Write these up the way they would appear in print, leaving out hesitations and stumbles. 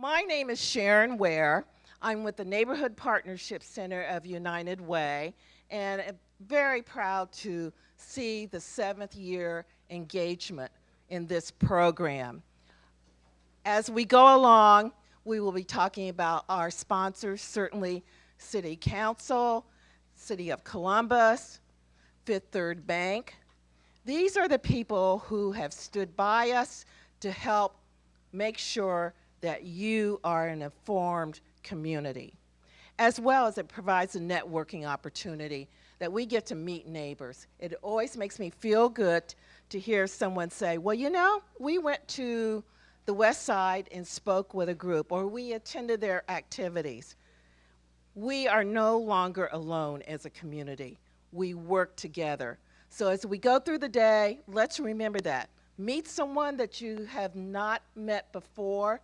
My name is Sharon Ware. I'm with the Neighborhood Partnership Center of United Way, and I'm very proud to see the 7th year engagement in this program. As we go along, we will be talking about our sponsors, certainly City Council, City of Columbus, Fifth Third Bank. These are the people who have stood by us to help make sure that you are an informed community, as well as it provides a networking opportunity that we get to meet neighbors. It always makes me feel good to hear someone say, well, you know, we went to the West Side and spoke with a group, or we attended their activities. We are no longer alone as a community. We work together. So as we go through the day, let's remember that. Meet someone that you have not met before.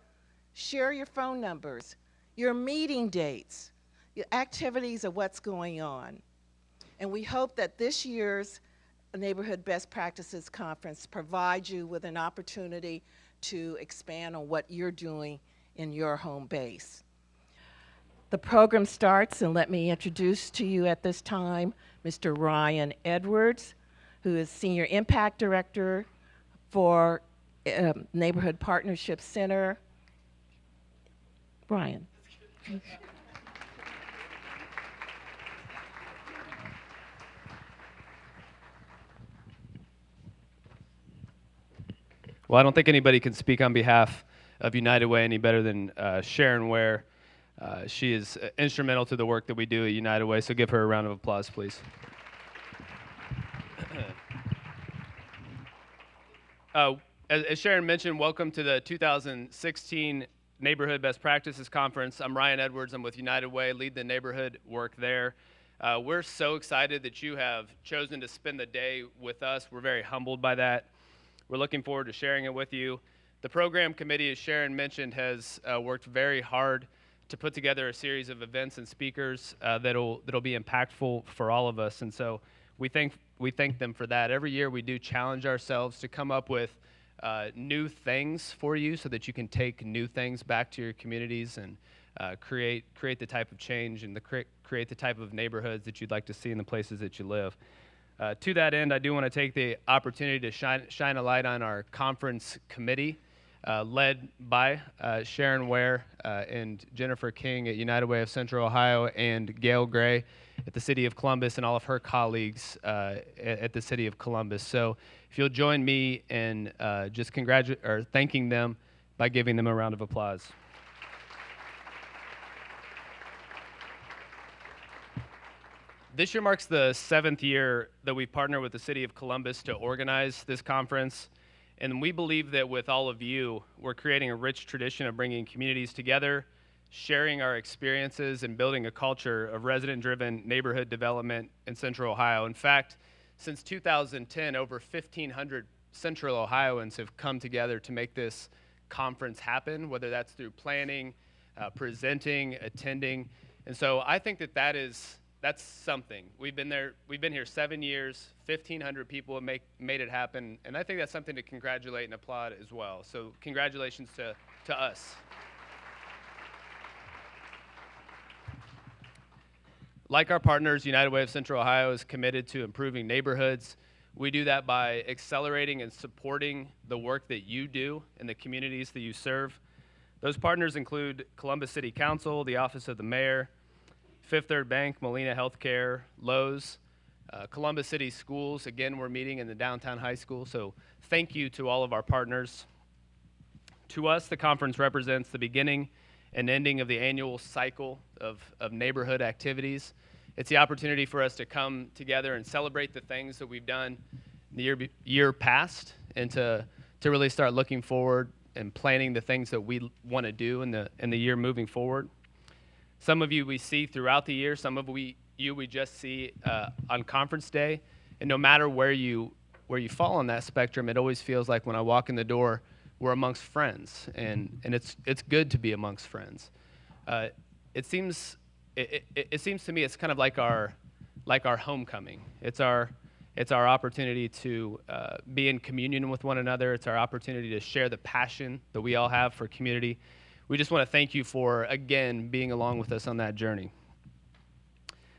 Share your phone numbers, your meeting dates, your activities of what's going on. And we hope that this year's Neighborhood Best Practices Conference provides you with an opportunity to expand on what you're doing in your home base. The program starts, and let me introduce to you at this time Mr. Ryan Edwards, who is Senior Impact Director for Neighborhood Partnership Center. Brian. Well, I don't think anybody can speak on behalf of United Way any better than Sharon Ware. She is instrumental to the work that we do at United Way, so give her a round of applause, please. As Sharon mentioned, welcome to the 2016 Neighborhood Best Practices Conference. I'm Ryan Edwards. I'm with United Way, lead the neighborhood work there. We're so excited that you have chosen to spend the day with us. We're very humbled by that. We're looking forward to sharing it with you. The program committee, as Sharon mentioned, has worked very hard to put together a series of events and speakers that'll be impactful for all of us. And so we thank them for that. Every year we do challenge ourselves to come up with new things for you so that you can take new things back to your communities and create the type of change and create the type of neighborhoods that you'd like to see in the places that you live. To that end, I do want to take the opportunity to shine a light on our conference committee, led by Sharon Ware and Jennifer King at United Way of Central Ohio, and Gail Gray at the City of Columbus, and all of her colleagues at the City of Columbus. So if you'll join me in just thanking them by giving them a round of applause. This year marks the 7th year that we've partnered with the City of Columbus to organize this conference, and we believe that with all of you, we're creating a rich tradition of bringing communities together, sharing our experiences, and building a culture of resident-driven neighborhood development in Central Ohio. In fact, since 2010, over 1,500 Central Ohioans have come together to make this conference happen, whether that's through planning, presenting, attending, and so I think that's something. We've been here 7 years, 1,500 people have made it happen, and I think that's something to congratulate and applaud as well. So congratulations to us. Like our partners, United Way of Central Ohio is committed to improving neighborhoods. We do that by accelerating and supporting the work that you do in the communities that you serve. Those partners include Columbus City Council, the Office of the Mayor, Fifth Third Bank, Molina Healthcare, Lowe's, Columbus City Schools. Again, we're meeting in the downtown high school, so thank you to all of our partners. To us, the conference represents the beginning and ending of the annual cycle of neighborhood activities. It's the opportunity for us to come together and celebrate the things that we've done in the year past, and to really start looking forward and planning the things that we want to do in the year moving forward. Some of you we see throughout the year, some of you we just see on conference day, and no matter where you fall on that spectrum, it always feels like when I walk in the door, we're amongst friends, and it's good to be amongst friends. It seems to me it's kind of like our homecoming. It's our opportunity to be in communion with one another. It's our opportunity to share the passion that we all have for community. we just want to thank you for, again, being along with us on that journey.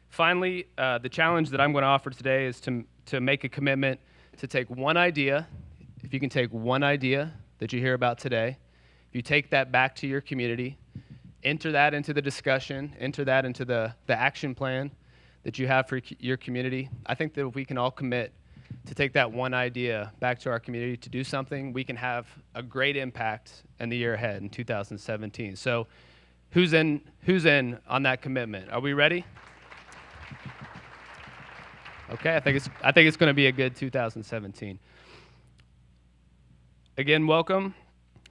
Finally, the challenge that I'm going to offer today is to make a commitment to take one idea. If you can take one idea that you hear about today, if you take that back to your community, enter that into the discussion, enter that into the action plan that you have for your community. I think that if we can all commit to take that one idea back to our community to do something, we can have a great impact in the year ahead in 2017. So who's in on that commitment? Are we ready? Okay, I think it's going to be a good 2017. Again, welcome.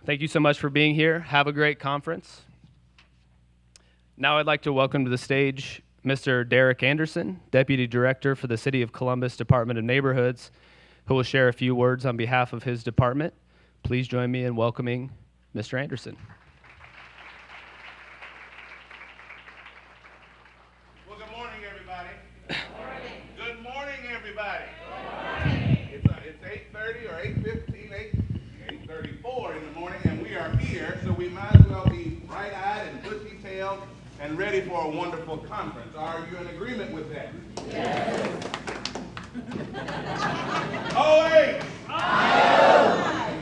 Thank you so much for being here. Have a great conference. Now I'd like to welcome to the stage Mr. Derek Anderson, Deputy Director for the City of Columbus Department of Neighborhoods, who will share a few words on behalf of his department. Please join me in welcoming Mr. Anderson. Well, good morning, everybody. Good morning, everybody. It's 8:30 or 8:15, 8:34 in the morning, and we are here, so we might as well be bright-eyed and bushy-tailed and ready for a wonderful conference. Are you in agreement with that? Yes. OH!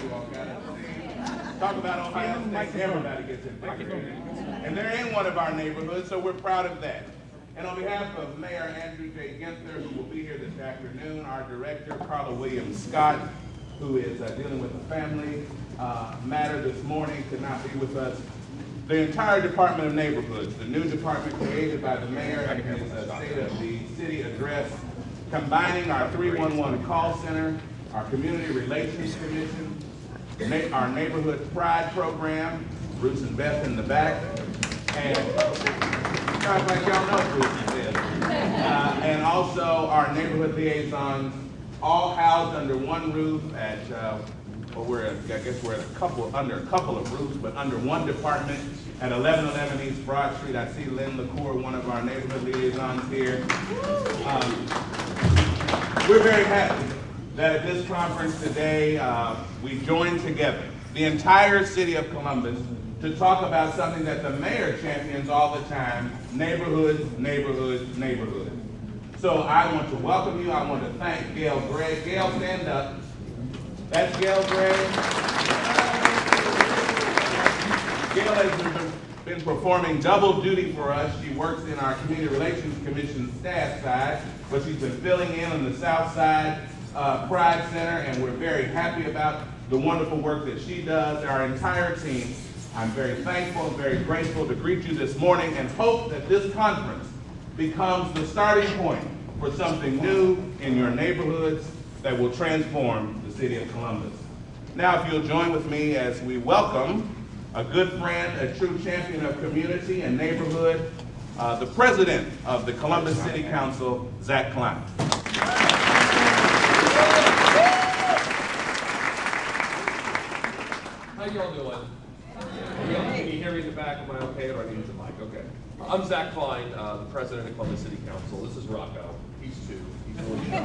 You all got it. Talk about Ohio State. Everybody gets invigorated. And they're in one of our neighborhoods, so we're proud of that. And on behalf of Mayor Andrew J. Ginther, who will be here this afternoon, our Director, Carla Williams Scott, who is dealing with a family matter this morning, could not be with us. The entire Department of Neighborhoods, the new department created by the mayor and his State of the City address, combining our 311 call center, our Community Relations Commission, our Neighborhood Pride program, Bruce and Beth in the back, and sounds like y'all know Bruce and Beth, and also our neighborhood liaisons, all housed under one roof at I guess we're at under a couple of roofs, but under one department at 1111 East Broad Street. I see Lynn LaCour, one of our neighborhood liaisons here. We're very happy that at this conference today, we joined together, the entire city of Columbus, to talk about something that the mayor champions all the time: neighborhoods, neighborhoods, neighborhoods. So I want to welcome you. I want to thank Gail Gray. Gail, stand up. That's Gail Gray. Gail has been performing double duty for us. She works in our Community Relations Commission staff side, but she's been filling in on the South Side Pride Center, and we're very happy about the wonderful work that she does. Our entire team, I'm very thankful and very grateful to greet you this morning and hope that this conference becomes the starting point for something new in your neighborhoods that will transform the city of Columbus. Now, if you'll join with me as we welcome a good friend, a true champion of community and neighborhood, the president of the Columbus City Council, Zach Klein. How y'all doing? Can you hear me in the back? Am I okay, or do I need the mic? Okay. I'm Zach Klein, the president of Columbus City Council. This is Rocco. He's two. He's really shy.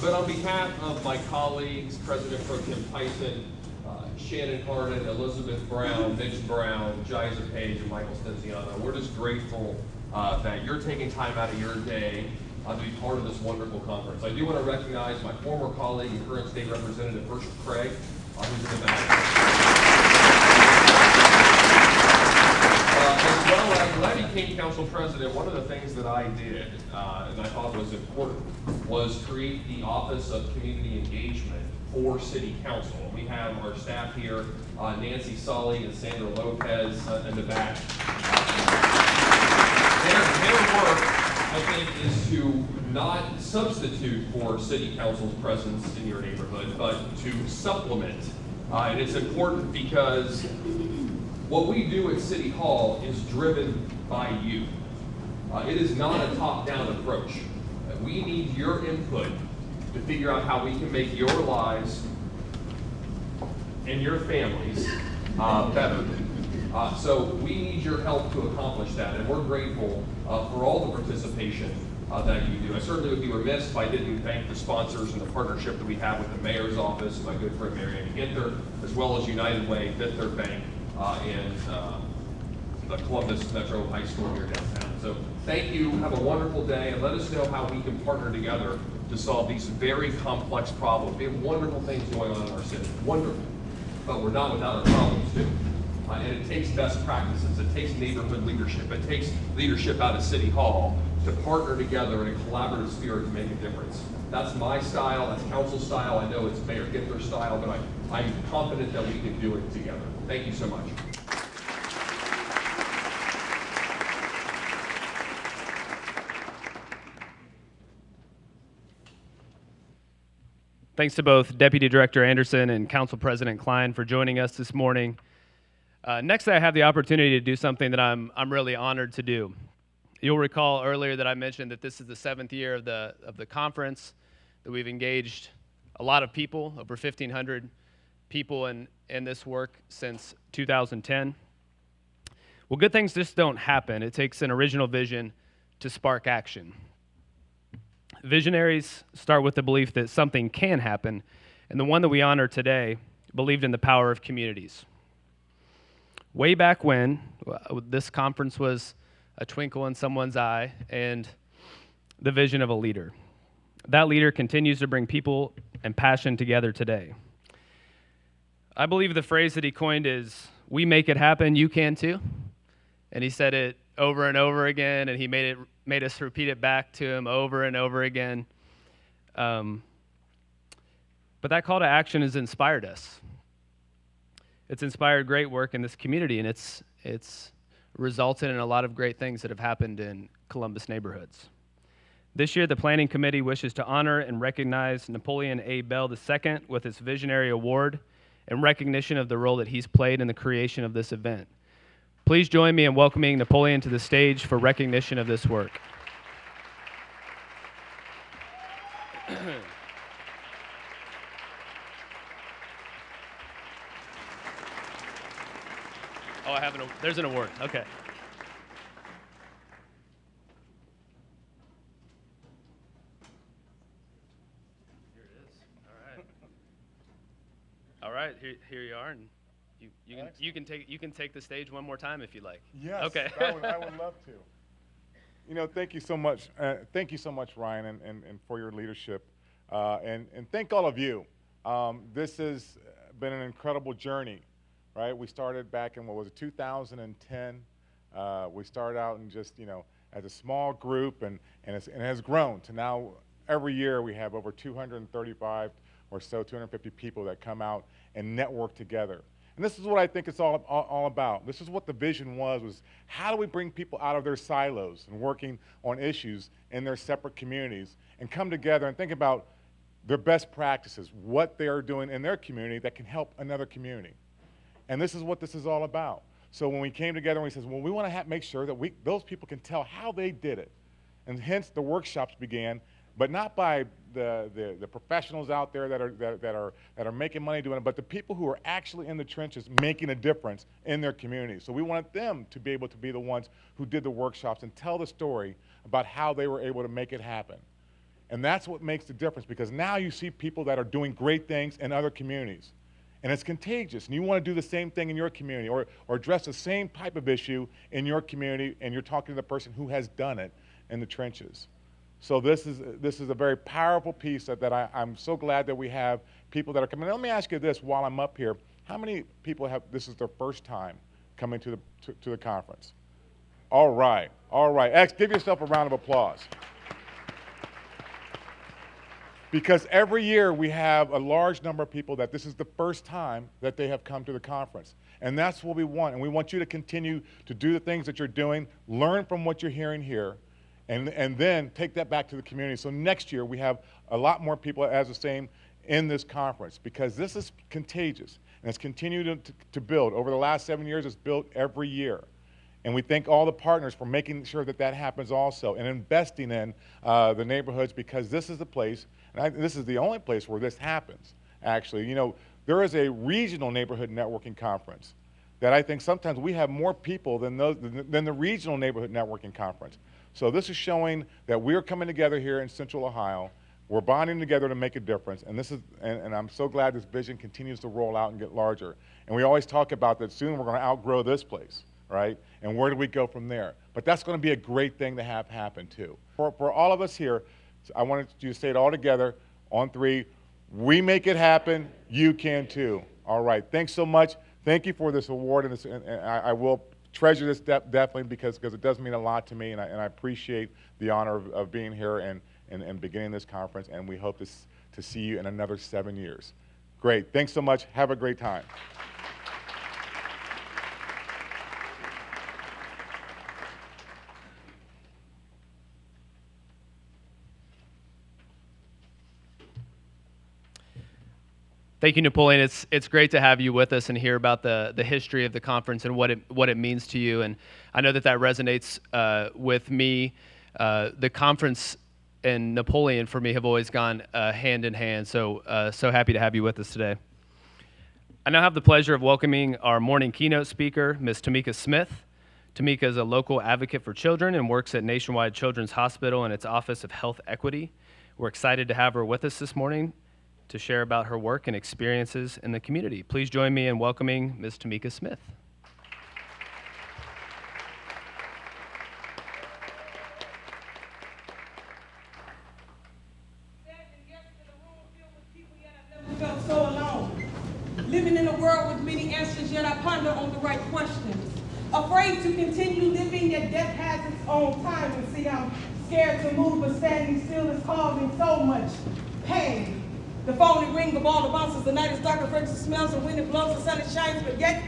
But on behalf of my colleagues, President Pro Tem Tyson, Shannon Harden, Elizabeth Brown, Mitch Brown, Jiza Page, and Michael Stenziano, we're just grateful that you're taking time out of your day to be part of this wonderful conference. I do want to recognize my former colleague and current state representative, Herschel Craig, who's in the back. As well as when I became council president, one of the things that I did, and I thought was important, was create the Office of Community Engagement for City Council. We have our staff here, Nancy Sully and Sandra Lopez in the back. Their work, I think, is to not substitute for City Council's presence in your neighborhood, but to supplement. And it's important because what we do at City Hall is driven by you. It is not a top-down approach. We need your input to figure out how we can make your lives and your families better. So we need your help to accomplish that, and we're grateful for all the participation that you do. I certainly would be remiss if I didn't thank the sponsors and the partnership that we have with the Mayor's Office, my good friend Mary Ann Ginther, as well as United Way, Fifth Third Bank, and the Columbus Metro High School here downtown. So thank you, have a wonderful day, and let us know how we can partner together to solve these very complex problems. We have wonderful things going on in our city, wonderful, but we're not without our problems too. And it takes best practices, it takes neighborhood leadership, it takes leadership out of City Hall to partner together in a collaborative spirit to make a difference. That's my style, that's council style, I know it's Mayor Ginther's style, but I'm confident that we can do it together. Thank you so much. Thanks to both Deputy Director Anderson and Council President Klein for joining us this morning. Next, I have the opportunity to do something that I'm really honored to do. You'll recall earlier that I mentioned that this is the 7th year of the conference, that we've engaged a lot of people, over 1,500 people in this work since 2010. Well, good things just don't happen. It takes an original vision to spark action. Visionaries start with the belief that something can happen, and the one that we honor today believed in the power of communities. Way back when, this conference was a twinkle in someone's eye and the vision of a leader. That leader continues to bring people and passion together today. I believe the phrase that he coined is, "We make it happen, you can too." And he said it over and over again, and he made us repeat it back to him over and over again. But that call to action has inspired us. It's inspired great work in this community, and it's resulted in a lot of great things that have happened in Columbus neighborhoods. This year, the Planning Committee wishes to honor and recognize Napoleon A. Bell II with his Visionary Award in recognition of the role that he's played in the creation of this event. Please join me in welcoming Napoleon to the stage for recognition of this work. Oh, there's an award, okay. Here it is, all right, here you are, and you can take the stage one more time if you like. Yes, okay. I would love to. You know, thank you so much. Thank you so much, Ryan, and for your leadership. And thank all of you. This has been an incredible journey, right? We started back in, 2010. We started out in just, as a small group, and it has grown to now every year we have over 235 or so, 250 people that come out and network together. And this is what I think it's all about. This is what the vision was how do we bring people out of their silos and working on issues in their separate communities and come together and think about their best practices, what they are doing in their community that can help another community. And this is what this is all about. So when we came together and we said, well, we want to make sure that those people can tell how they did it. And hence the workshops began, but not by the professionals out there that are making money doing it, but the people who are actually in the trenches making a difference in their communities. So we wanted them to be able to be the ones who did the workshops and tell the story about how they were able to make it happen. And that's what makes the difference, because now you see people that are doing great things in other communities. And it's contagious, and you want to do the same thing in your community or address the same type of issue in your community, and you're talking to the person who has done it in the trenches. So this is a very powerful piece that I'm so glad that we have people that are coming. Let me ask you this while I'm up here. How many people this is their first time coming to the conference? All right, all right. Give yourself a round of applause. Because every year we have a large number of people that this is the first time that they have come to the conference. And that's what we want. And we want you to continue to do the things that you're doing, learn from what you're hearing here, and then take that back to the community. So next year we have a lot more people as the same in this conference, because this is contagious and it's continued to build. Over the last 7 years, it's built every year. And we thank all the partners for making sure that that happens also, and investing in the neighborhoods, because this is the place, and this is the only place where this happens, actually. There is a regional neighborhood networking conference that I think sometimes we have more people than the regional neighborhood networking conference. So this is showing that we're coming together here in Central Ohio, We're bonding together to make a difference, and and I'm so glad this vision continues to roll out and get larger. And we always talk about that soon we're going to outgrow this place, right? And where do we go from there? But that's going to be a great thing to have happen too. For all of us here, I wanted you to say it all together on 3. We make it happen, you can too. All right, thanks so much. Thank you for this award, and I will treasure this definitely because it does mean a lot to me, and I appreciate the honor of being here and beginning this conference, and we hope to see you in another 7 years. Great, thanks so much. Have a great time. Thank you, Napoleon. It's great to have you with us and hear about the history of the conference and what it means to you. And I know that resonates with me. The conference and Napoleon for me have always gone hand in hand. So happy to have you with us today. I now have the pleasure of welcoming our morning keynote speaker, Ms. Tamika Smith. Tamika is a local advocate for children and works at Nationwide Children's Hospital in its Office of Health Equity. We're excited to have her with us this morning to share about her work and experiences in the community. Please join me in welcoming Ms. Tamika Smith. Felt so alone. Living in a world with many answers, yet I ponder on the right questions. Afraid to continue living, yet death has its own time. And see, I'm scared to move, but standing still is causing so much pain. The phone would ring, the ball to bounces, the night is dark, the fragrance smells, the wind it blows, the sun it shines, but yet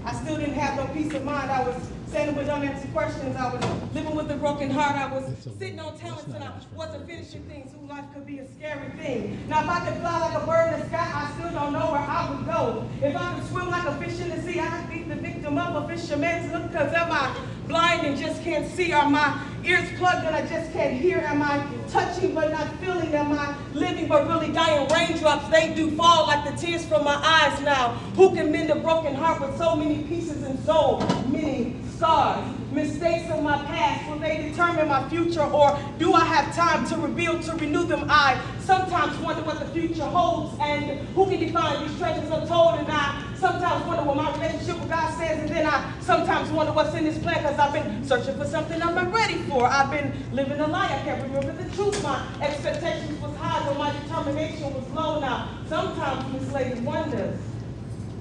I still didn't have no peace of mind. I was standing with unanswered questions. I was living with a broken heart. I was sitting on talents and I wasn't finishing things. Who life could be a scary thing. Now if I could fly like a bird in the sky, I still don't know where I would go. If I could swim like a fish in the sea, I could be the victim of a fisherman's look. Cause am I blind and just can't see? Are my ears plugged and I just can't hear? Am I touching but not feeling? Am I living but really dying? Raindrops, they do fall like the tears from my eyes now. Who can mend a broken heart with so many pieces and so many scars? Mistakes of my past, will they determine my future, or do I have time to rebuild, to renew them? I sometimes wonder what the future holds and who can define these treasures untold, and I sometimes wonder what my relationship with God says, and then I sometimes wonder what's in this plan, because I've been searching for something I'm not ready for. I've been living a lie, I can't remember the truth. My expectations was high, but my determination was low. Now, sometimes Miss Lady wonders,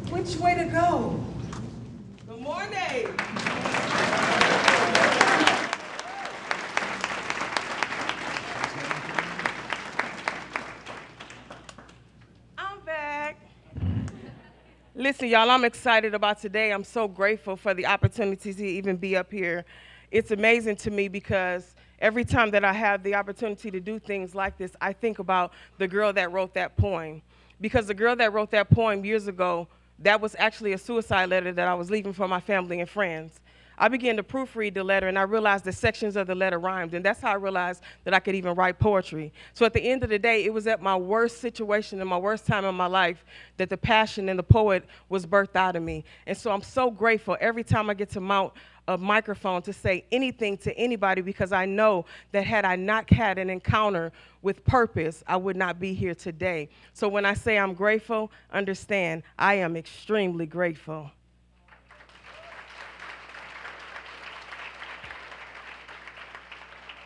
which way to go? Good morning. I'm back. Listen, y'all, I'm excited about today. I'm so grateful for the opportunity to even be up here. It's amazing to me because every time that I have the opportunity to do things like this, I think about the girl that wrote that poem. Because the girl that wrote that poem years ago, that was actually a suicide letter that I was leaving for my family and friends. I began to proofread the letter, and I realized the sections of the letter rhymed, and that's how I realized that I could even write poetry. So at the end of the day, it was at my worst situation and my worst time in my life that the passion and the poet was birthed out of me. And so I'm so grateful every time I get to mount a microphone to say anything to anybody, because I know that had I not had an encounter with purpose, I would not be here today. So when I say I'm grateful, understand I am extremely grateful.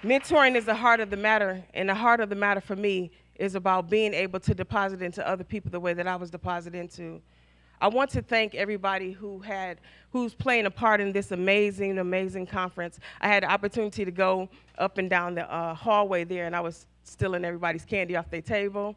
Mentoring is the heart of the matter, and the heart of the matter for me is about being able to deposit into other people the way that I was deposited into. I want to thank everybody who's playing a part in this amazing, amazing conference. I had the opportunity to go up and down the hallway there, and I was stealing everybody's candy off their table.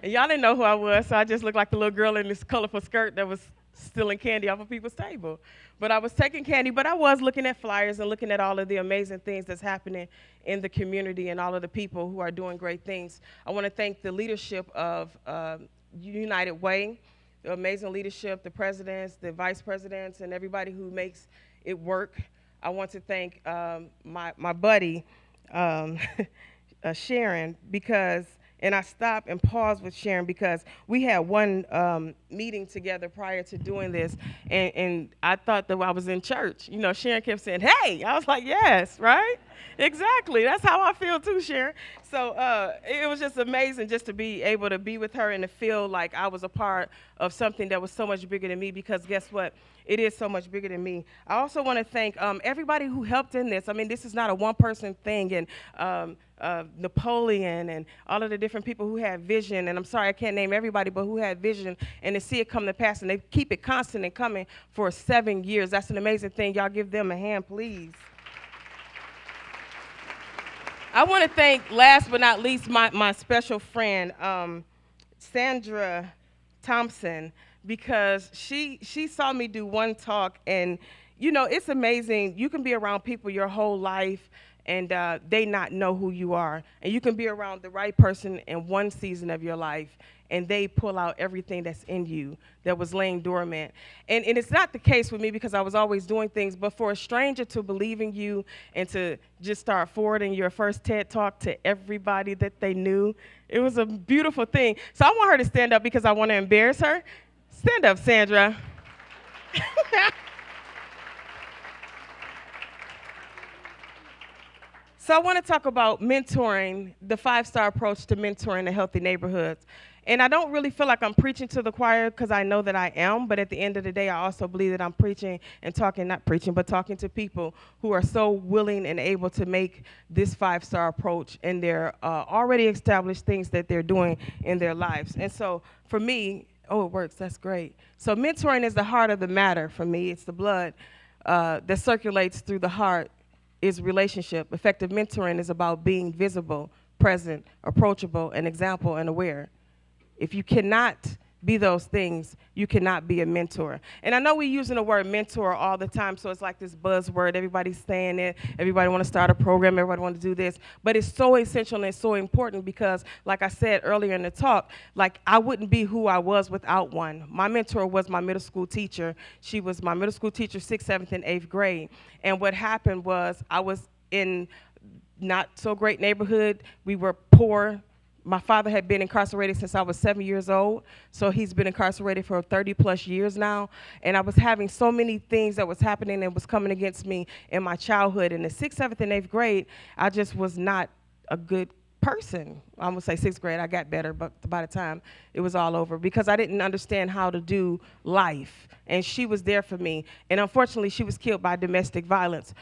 And y'all didn't know who I was, so I just looked like the little girl in this colorful skirt that was stealing candy off of people's table. But I was taking candy, but I was looking at flyers and looking at all of the amazing things that's happening in the community and all of the people who are doing great things. I want to thank the leadership of United Way, the amazing leadership, the presidents, the vice presidents, and everybody who makes it work. I want to thank my buddy, Sharon, because, and I stopped and paused with Sharon because we had one meeting together prior to doing this, and I thought that I was in church. You know, Sharon kept saying, "Hey," I was like, "Yes, right." Exactly. That's how I feel too, Sharon. So it was just amazing just to be able to be with her and to feel like I was a part of something that was so much bigger than me, because guess what? It is so much bigger than me. I also want to thank everybody who helped in this. I mean, this is not a one-person thing, and Napoleon and all of the different people who had vision, and I'm sorry I can't name everybody, but who had vision, and to see it come to pass, and they keep it constant and coming for 7 years. That's an amazing thing. Y'all give them a hand, please. I want to thank, last but not least, my special friend, Sandra Thompson, because she saw me do one talk, and you know, it's amazing. You can be around people your whole life and they not know who you are. And you can be around the right person in one season of your life and they pull out everything that's in you that was laying dormant. And it's not the case with me because I was always doing things, but for a stranger to believe in you and to just start forwarding your first TED Talk to everybody that they knew, it was a beautiful thing. So I want her to stand up because I want to embarrass her. Stand up, Sandra. So I want to talk about mentoring, the 5-star approach to mentoring the healthy neighborhoods. And I don't really feel like I'm preaching to the choir because I know that I am, but at the end of the day, I also believe that I'm preaching and talking, not preaching, but talking to people who are so willing and able to make this 5-star approach in their already established things that they're doing in their lives. And so for me, oh, it works, that's great. So mentoring is the heart of the matter for me. It's the blood that circulates through the heart. Is relationship. Effective mentoring is about being visible, present, approachable, and example and aware. If you cannot be those things, you cannot be a mentor. And I know we're using the word mentor all the time, so it's like this buzzword. Everybody's saying it. Everybody want to start a program. Everybody want to do this. But it's so essential and so important because, like I said earlier in the talk, like I wouldn't be who I was without one. My mentor was my middle school teacher. She was my middle school teacher, 6th, 7th, and 8th grade. And what happened was I was in not so great neighborhood. We were poor. My father had been incarcerated since I was 7 years old, so he's been incarcerated for 30+ years now. And I was having so many things that was happening and was coming against me in my childhood. In the 6th, 7th, and 8th grade, I just was not a good person. I'm gonna say 6th grade, I got better, but by the time it was all over, because I didn't understand how to do life. And she was there for me. And unfortunately, she was killed by domestic violence.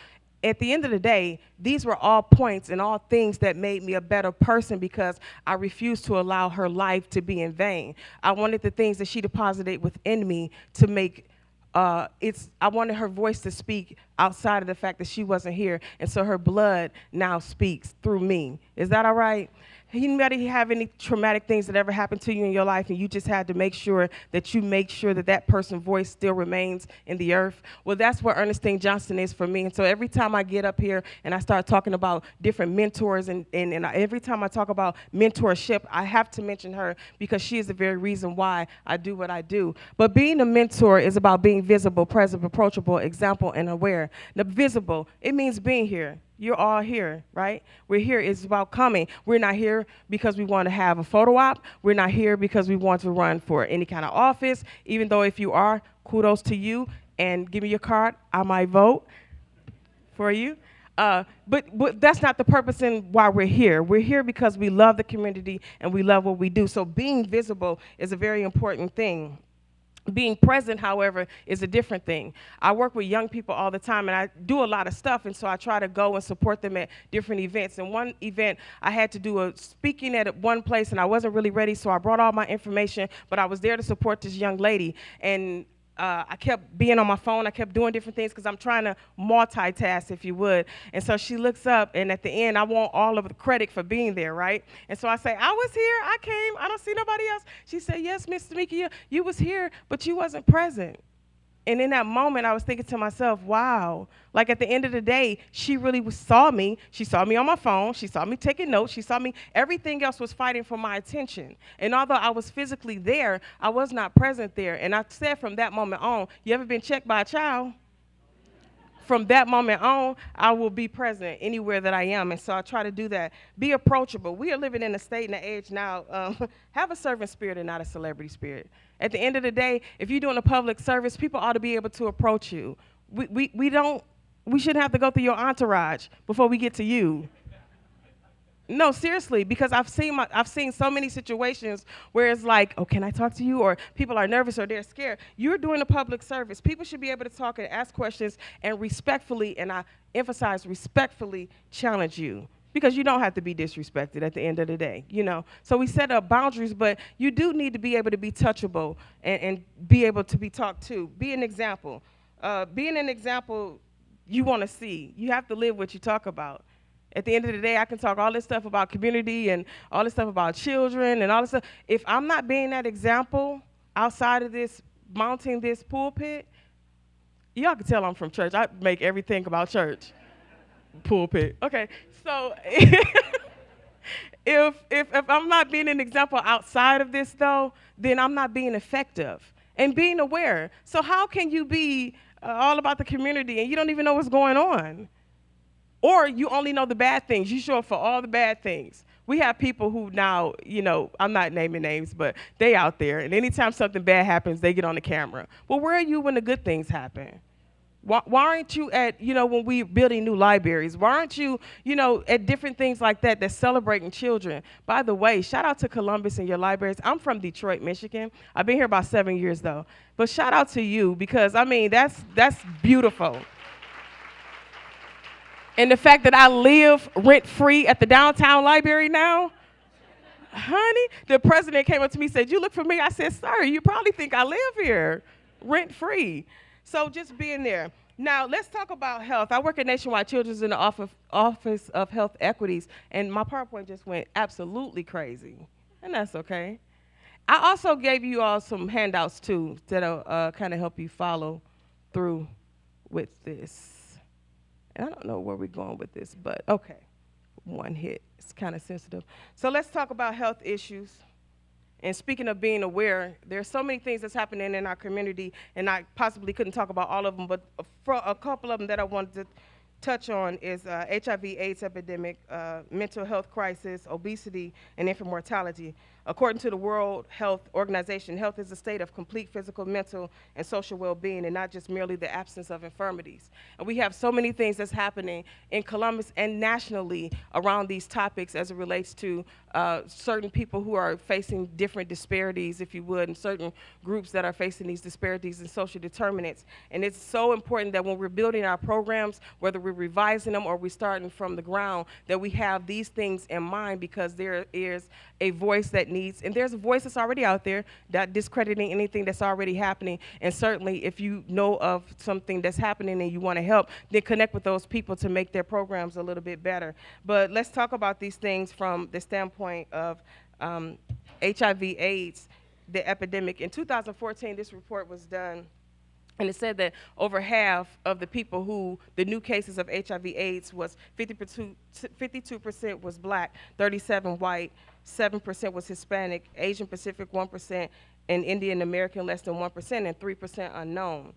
At the end of the day, these were all points and all things that made me a better person because I refused to allow her life to be in vain. I wanted the things that she deposited within me to make, I wanted her voice to speak outside of the fact that she wasn't here. And so her blood now speaks through me. Is that all right? Anybody have any traumatic things that ever happened to you in your life and you just had to make sure that you make sure that that person's voice still remains in the earth? Well, that's what Ernestine Johnson is for me. And so every time I get up here and I start talking about different mentors and every time I talk about mentorship, I have to mention her because she is the very reason why I do what I do. But being a mentor is about being visible, present, approachable, example, and aware. The visible, it means being here. You're all here, right? We're here. It's about coming. We're not here because we want to have a photo op. We're not here because we want to run for any kind of office, even though if you are, kudos to you. And give me your card. I might vote for you. But that's not the purpose and why we're here. We're here because we love the community and we love what we do. So being visible is a very important thing. Being present, however, is a different thing. I work with young people all the time, and I do a lot of stuff, and so I try to go and support them at different events. And one event, I had to do a speaking at one place, and I wasn't really ready, so I brought all my information, but I was there to support this young lady. And I kept being on my phone. I kept doing different things because I'm trying to multitask, if you would. And so she looks up, and at the end, I want all of the credit for being there, right? And so I say, I was here. I came. I don't see nobody else. She said, yes, Miss Tamika, you was here, but you wasn't present. And in that moment, I was thinking to myself, wow, like at the end of the day, she really saw me. She saw me on my phone. She saw me taking notes. She saw me. Everything else was fighting for my attention. And although I was physically there, I was not present there. And I said from that moment on, you ever been checked by a child? from that moment on, I will be present anywhere that I am. And so I try to do that. Be approachable. We are living in a state and an age now. Have a servant spirit and not a celebrity spirit. At the end of the day, if you're doing a public service, people ought to be able to approach you. We shouldn't have to go through your entourage before we get to you. No, seriously, because I've seen so many situations where it's like, oh, can I talk to you? Or people are nervous or they're scared. You're doing a public service. People should be able to talk and ask questions and respectfully, and I emphasize respectfully, challenge you. Because you don't have to be disrespected at the end of the day, you know. So we set up boundaries, but you do need to be able to be touchable and be able to be talked to. Be an example. Being an example you want to see. You have to live what you talk about. At the end of the day, I can talk all this stuff about community and all this stuff about children and all this stuff. If I'm not being that example outside of this, mounting this pulpit, y'all can tell I'm from church. I make everything about church. Pulpit. Okay, so if I'm not being an example outside of this, though, then I'm not being effective and being aware. So how can you be all about the community and you don't even know what's going on? Or you only know the bad things. You show up for all the bad things. We have people who now, you know, I'm not naming names, but they out there. And anytime something bad happens, they get on the camera. Well, where are you when the good things happen? Why aren't you at, you know, when we're building new libraries? Why aren't you, you know, at different things like that that's celebrating children? By the way, shout out to Columbus and your libraries. I'm from Detroit, Michigan. I've been here about 7 years, though. But shout out to you because, I mean, that's beautiful. And the fact that I live rent-free at the downtown library now, honey, the president came up to me and said, you look familiar? I said, sir, you probably think I live here, rent-free. So just being there. Now, let's talk about health. I work at Nationwide Children's in the Office of Health Equities, and my PowerPoint just went absolutely crazy, and that's okay. I also gave you all some handouts, too, that'll kind of help you follow through with this. And I don't know where we're going with this, but okay, one hit. It's kind of sensitive. So let's talk about health issues. And speaking of being aware, there's so many things that's happening in our community, and I possibly couldn't talk about all of them, but for a couple of them that I wanted to touch on is HIV/AIDS epidemic, mental health crisis, obesity, and infant mortality. According to the World Health Organization, health is a state of complete physical, mental, and social well-being, and not just merely the absence of infirmities. And we have so many things that's happening in Columbus and nationally around these topics as it relates to certain people who are facing different disparities, if you would, and certain groups that are facing these disparities and social determinants. And it's so important that when we're building our programs, whether we're revising them or we're starting from the ground, that we have these things in mind, because there is a voice that needs, and there's a voice that's already out there, not discrediting anything that's already happening. And certainly if you know of something that's happening and you want to help, then connect with those people to make their programs a little bit better. But let's talk about these things from the standpoint of HIV/AIDS, the epidemic. In 2014, this report was done, and it said that over half of the people who, the new cases of HIV/AIDS was 52% was black, 37 white, 7% was Hispanic, Asian Pacific 1%, and Indian American less than 1%, and 3% unknown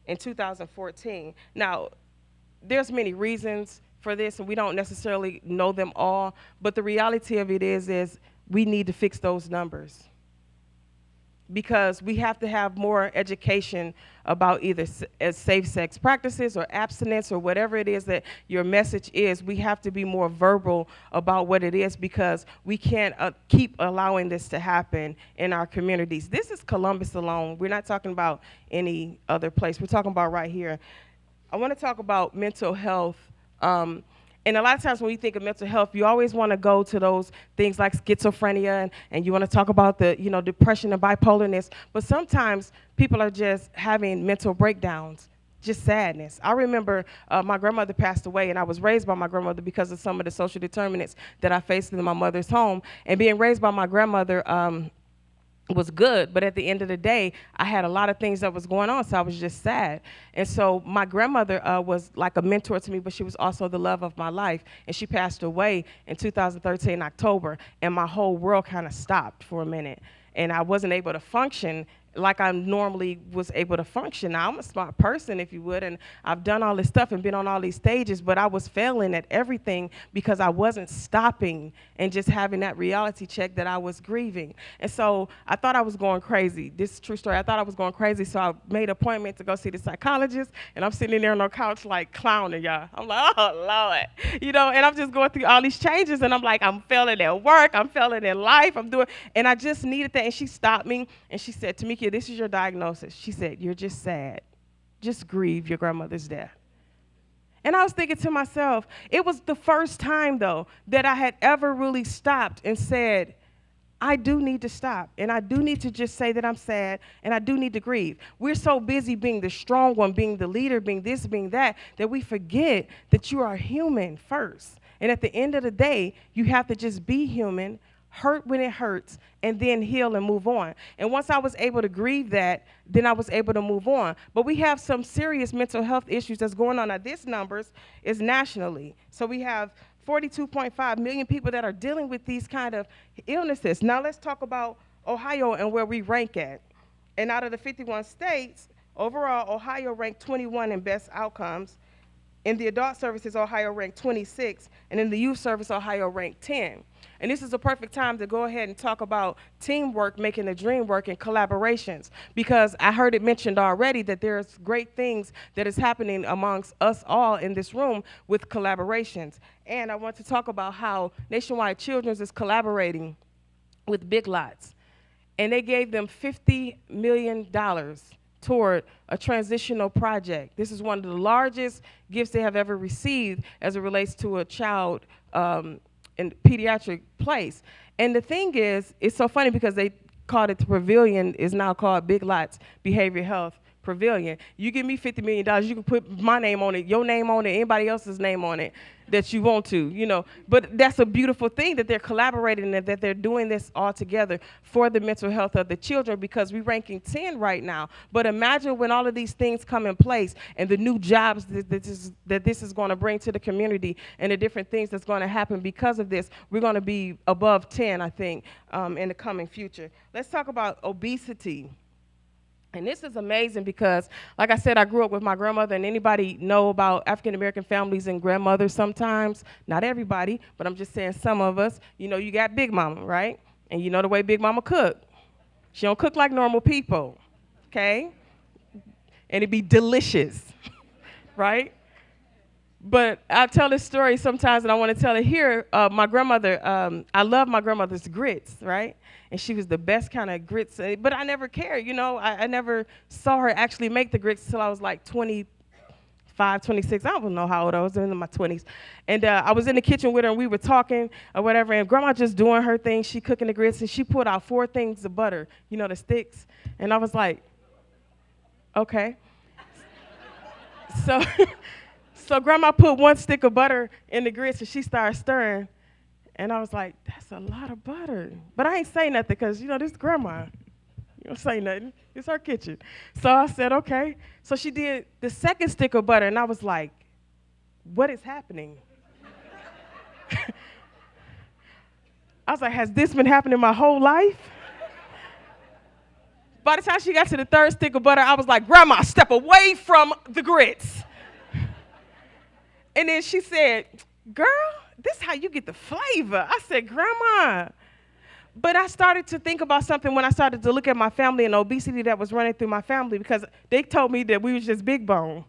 in 2014. Now, there's many reasons for this, and we don't necessarily know them all, but the reality of it is we need to fix those numbers, because we have to have more education about either safe sex practices or abstinence or whatever it is that your message is. We have to be more verbal about what it is, because we can't keep allowing this to happen in our communities. This is Columbus alone. We're not talking about any other place. We're talking about right here. I want to talk about mental health. And a lot of times when you think of mental health, you always want to go to those things like schizophrenia, and you want to talk about the, you know, depression and bipolarness. But sometimes people are just having mental breakdowns, just sadness. I remember my grandmother passed away, and I was raised by my grandmother because of some of the social determinants that I faced in my mother's home. And being raised by my grandmother was good, but at the end of the day, I had a lot of things that was going on, so I was just sad. And so my grandmother was like a mentor to me, but she was also the love of my life. And she passed away in 2013 in October, and my whole world kind of stopped for a minute. And I wasn't able to function like I normally was able to function. Now, I'm a smart person, if you would, and I've done all this stuff and been on all these stages, but I was failing at everything because I wasn't stopping and just having that reality check that I was grieving. And so I thought I was going crazy. This is a true story. I thought I was going crazy, so I made an appointment to go see the psychologist, and I'm sitting there on the couch like clowning, y'all. I'm like, oh, Lord. You know, and I'm just going through all these changes, and I'm like, I'm failing at work, I'm failing in life, and I just needed that. And she stopped me, and she said, Tamika, this is your diagnosis. She said, you're just sad. Just grieve your grandmother's death. And I was thinking to myself, it was the first time, though, that I had ever really stopped and said, I do need to stop, and I do need to just say that I'm sad, and I do need to grieve. We're so busy being the strong one, being the leader, being this, being that we forget that you are human first. And at the end of the day, you have to just be human, hurt when it hurts, and then heal and move on. And once I was able to grieve that, then I was able to move on. But we have some serious mental health issues that's going on. Now, this numbers is nationally. So we have 42.5 million people that are dealing with these kind of illnesses. Now let's talk about Ohio and where we rank at. And out of the 51 states, overall, Ohio ranked 21 in best outcomes. In the adult services, Ohio ranked 26, and in the youth service, Ohio ranked 10. And this is a perfect time to go ahead and talk about teamwork, making the dream work, and collaborations, because I heard it mentioned already that there's great things that is happening amongst us all in this room with collaborations. And I want to talk about how Nationwide Children's is collaborating with Big Lots, and they gave them $50 million toward a transitional project. This is one of the largest gifts they have ever received as it relates to a child in pediatric place. And the thing is, it's so funny because they called it the Pavilion, is now called Big Lots Behavioral Health Pavilion. You give me $50 million, you can put my name on it, your name on it, anybody else's name on it that you want to, you know. But that's a beautiful thing that they're collaborating and that they're doing this all together for the mental health of the children, because we're ranking 10 right now. But imagine when all of these things come in place and the new jobs that this is going to bring to the community and the different things that's going to happen because of this. We're going to be above 10, I think, in the coming future. Let's talk about obesity. And this is amazing because, like I said, I grew up with my grandmother, and anybody know about African-American families and grandmothers sometimes? Not everybody, but I'm just saying some of us. You know, you got Big Mama, right? And you know the way Big Mama cook. She don't cook like normal people, okay? And it be delicious, right? But I tell this story sometimes, and I want to tell it here. My grandmother, I love my grandmother's grits, right? And she was the best kind of grits, but I never cared, you know. I never saw her actually make the grits until I was like 25, 26. I don't know how old I was, in my 20s. And I was in the kitchen with her, and we were talking or whatever, and Grandma just doing her thing. She cooking the grits, and she pulled out 4 things of butter, you know, the sticks. And I was like, okay. So Grandma put 1 stick of butter in the grits, and she started stirring. And I was like, that's a lot of butter. But I ain't say nothing because, you know, this is Grandma. You don't say nothing. It's her kitchen. So I said, okay. So she did the 2nd stick of butter, and I was like, what is happening? I was like, has this been happening my whole life? By the time she got to the 3rd stick of butter, I was like, Grandma, step away from the grits. And then she said, girl, this is how you get the flavor. I said, Grandma. But I started to think about something when I started to look at my family and obesity that was running through my family, because they told me that we was just big bone.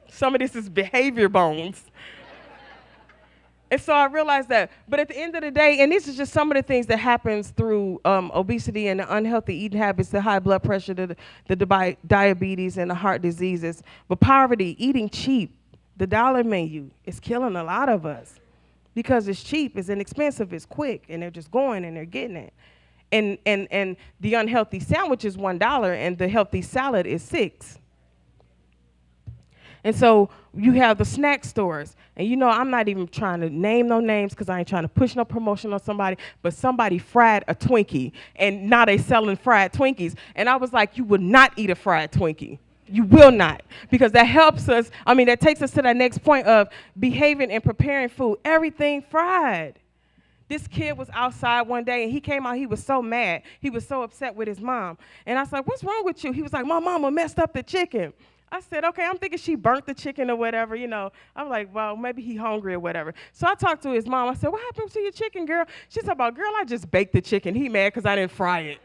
Some of this is behavior bones. And so I realized that. But at the end of the day, and this is just some of the things that happens through obesity and the unhealthy eating habits, the high blood pressure, the diabetes, and the heart diseases. But poverty, eating cheap, the dollar menu is killing a lot of us because it's cheap, it's inexpensive, it's quick, and they're just going and they're getting it. And the unhealthy sandwich is $1, and the healthy salad is $6. And so you have the snack stores. And you know, I'm not even trying to name no names because I ain't trying to push no promotion on somebody, but somebody fried a Twinkie, and now they selling fried Twinkies. And I was like, you would not eat a fried Twinkie. You will not, because that helps us. I mean, that takes us to that next point of behaving and preparing food. Everything fried. This kid was outside one day, and he came out, he was so mad. He was so upset with his mom. And I was like, what's wrong with you? He was like, my mama messed up the chicken. I said, okay, I'm thinking she burnt the chicken or whatever, you know. I'm like, well, maybe he hungry or whatever. So I talked to his mom. I said, what happened to your chicken, girl? She said, girl, I just baked the chicken. He mad because I didn't fry it.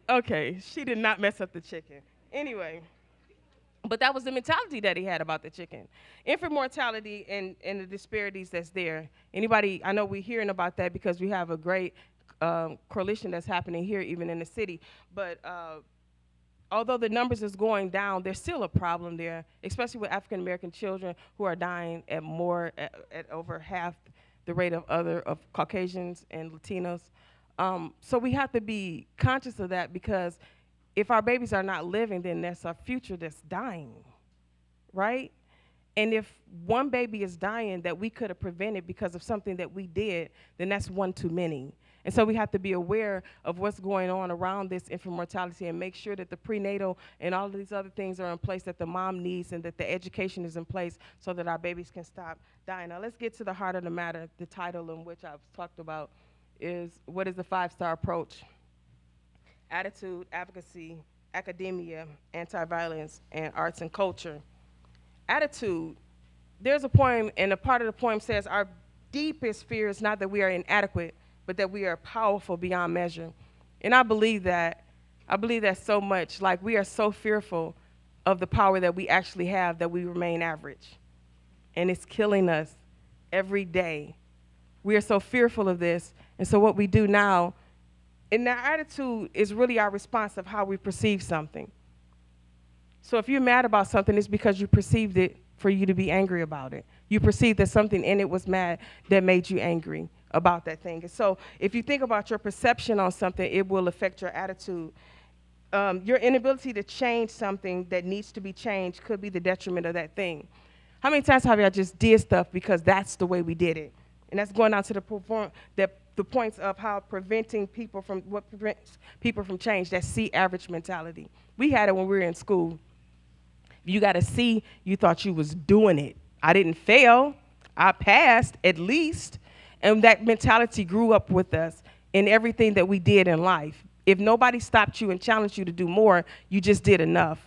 Okay, she did not mess up the chicken. Anyway. But that was the mentality that he had about the chicken. Infant mortality and the disparities that's there. Anybody, I know we're hearing about that because we have a great coalition that's happening here, even in the city. But although the numbers is going down, there's still a problem there, especially with African American children who are dying at over half the rate of Caucasians and Latinos. So we have to be conscious of that, because if our babies are not living, then that's our future that's dying, right? And if one baby is dying that we could have prevented because of something that we did, then that's one too many. And so we have to be aware of what's going on around this infant mortality and make sure that the prenatal and all of these other things are in place that the mom needs, and that the education is in place so that our babies can stop dying. Now let's get to the heart of the matter. The title in which I've talked about is, what is the 5-star approach? Attitude, advocacy, academia, anti-violence, and arts and culture. Attitude, there's a poem, and a part of the poem says, our deepest fear is not that we are inadequate, but that we are powerful beyond measure. And I believe that so much. Like, we are so fearful of the power that we actually have that we remain average. And it's killing us every day. We are so fearful of this. And so what we do now, and our attitude is really our response of how we perceive something. So if you're mad about something, it's because you perceived it for you to be angry about it. You perceived that something in it was mad that made you angry about that thing. And so if you think about your perception on something, it will affect your attitude. Your inability to change something that needs to be changed could be the detriment of that thing. How many times have y'all just did stuff because that's the way we did it? And that's going down to the points of how preventing people from, what prevents people from change, that C average mentality. We had it when we were in school. You got a C, you thought you was doing it. I didn't fail, I passed at least. And that mentality grew up with us in everything that we did in life. If nobody stopped you and challenged you to do more, you just did enough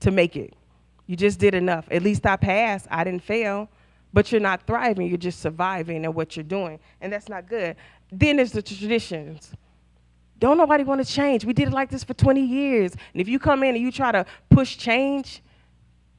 to make it. You just did enough. At least I passed, I didn't fail. But you're not thriving, you're just surviving at what you're doing. And that's not good. Then there's the traditions. Don't nobody want to change. We did it like this for 20 years. And if you come in and you try to push change,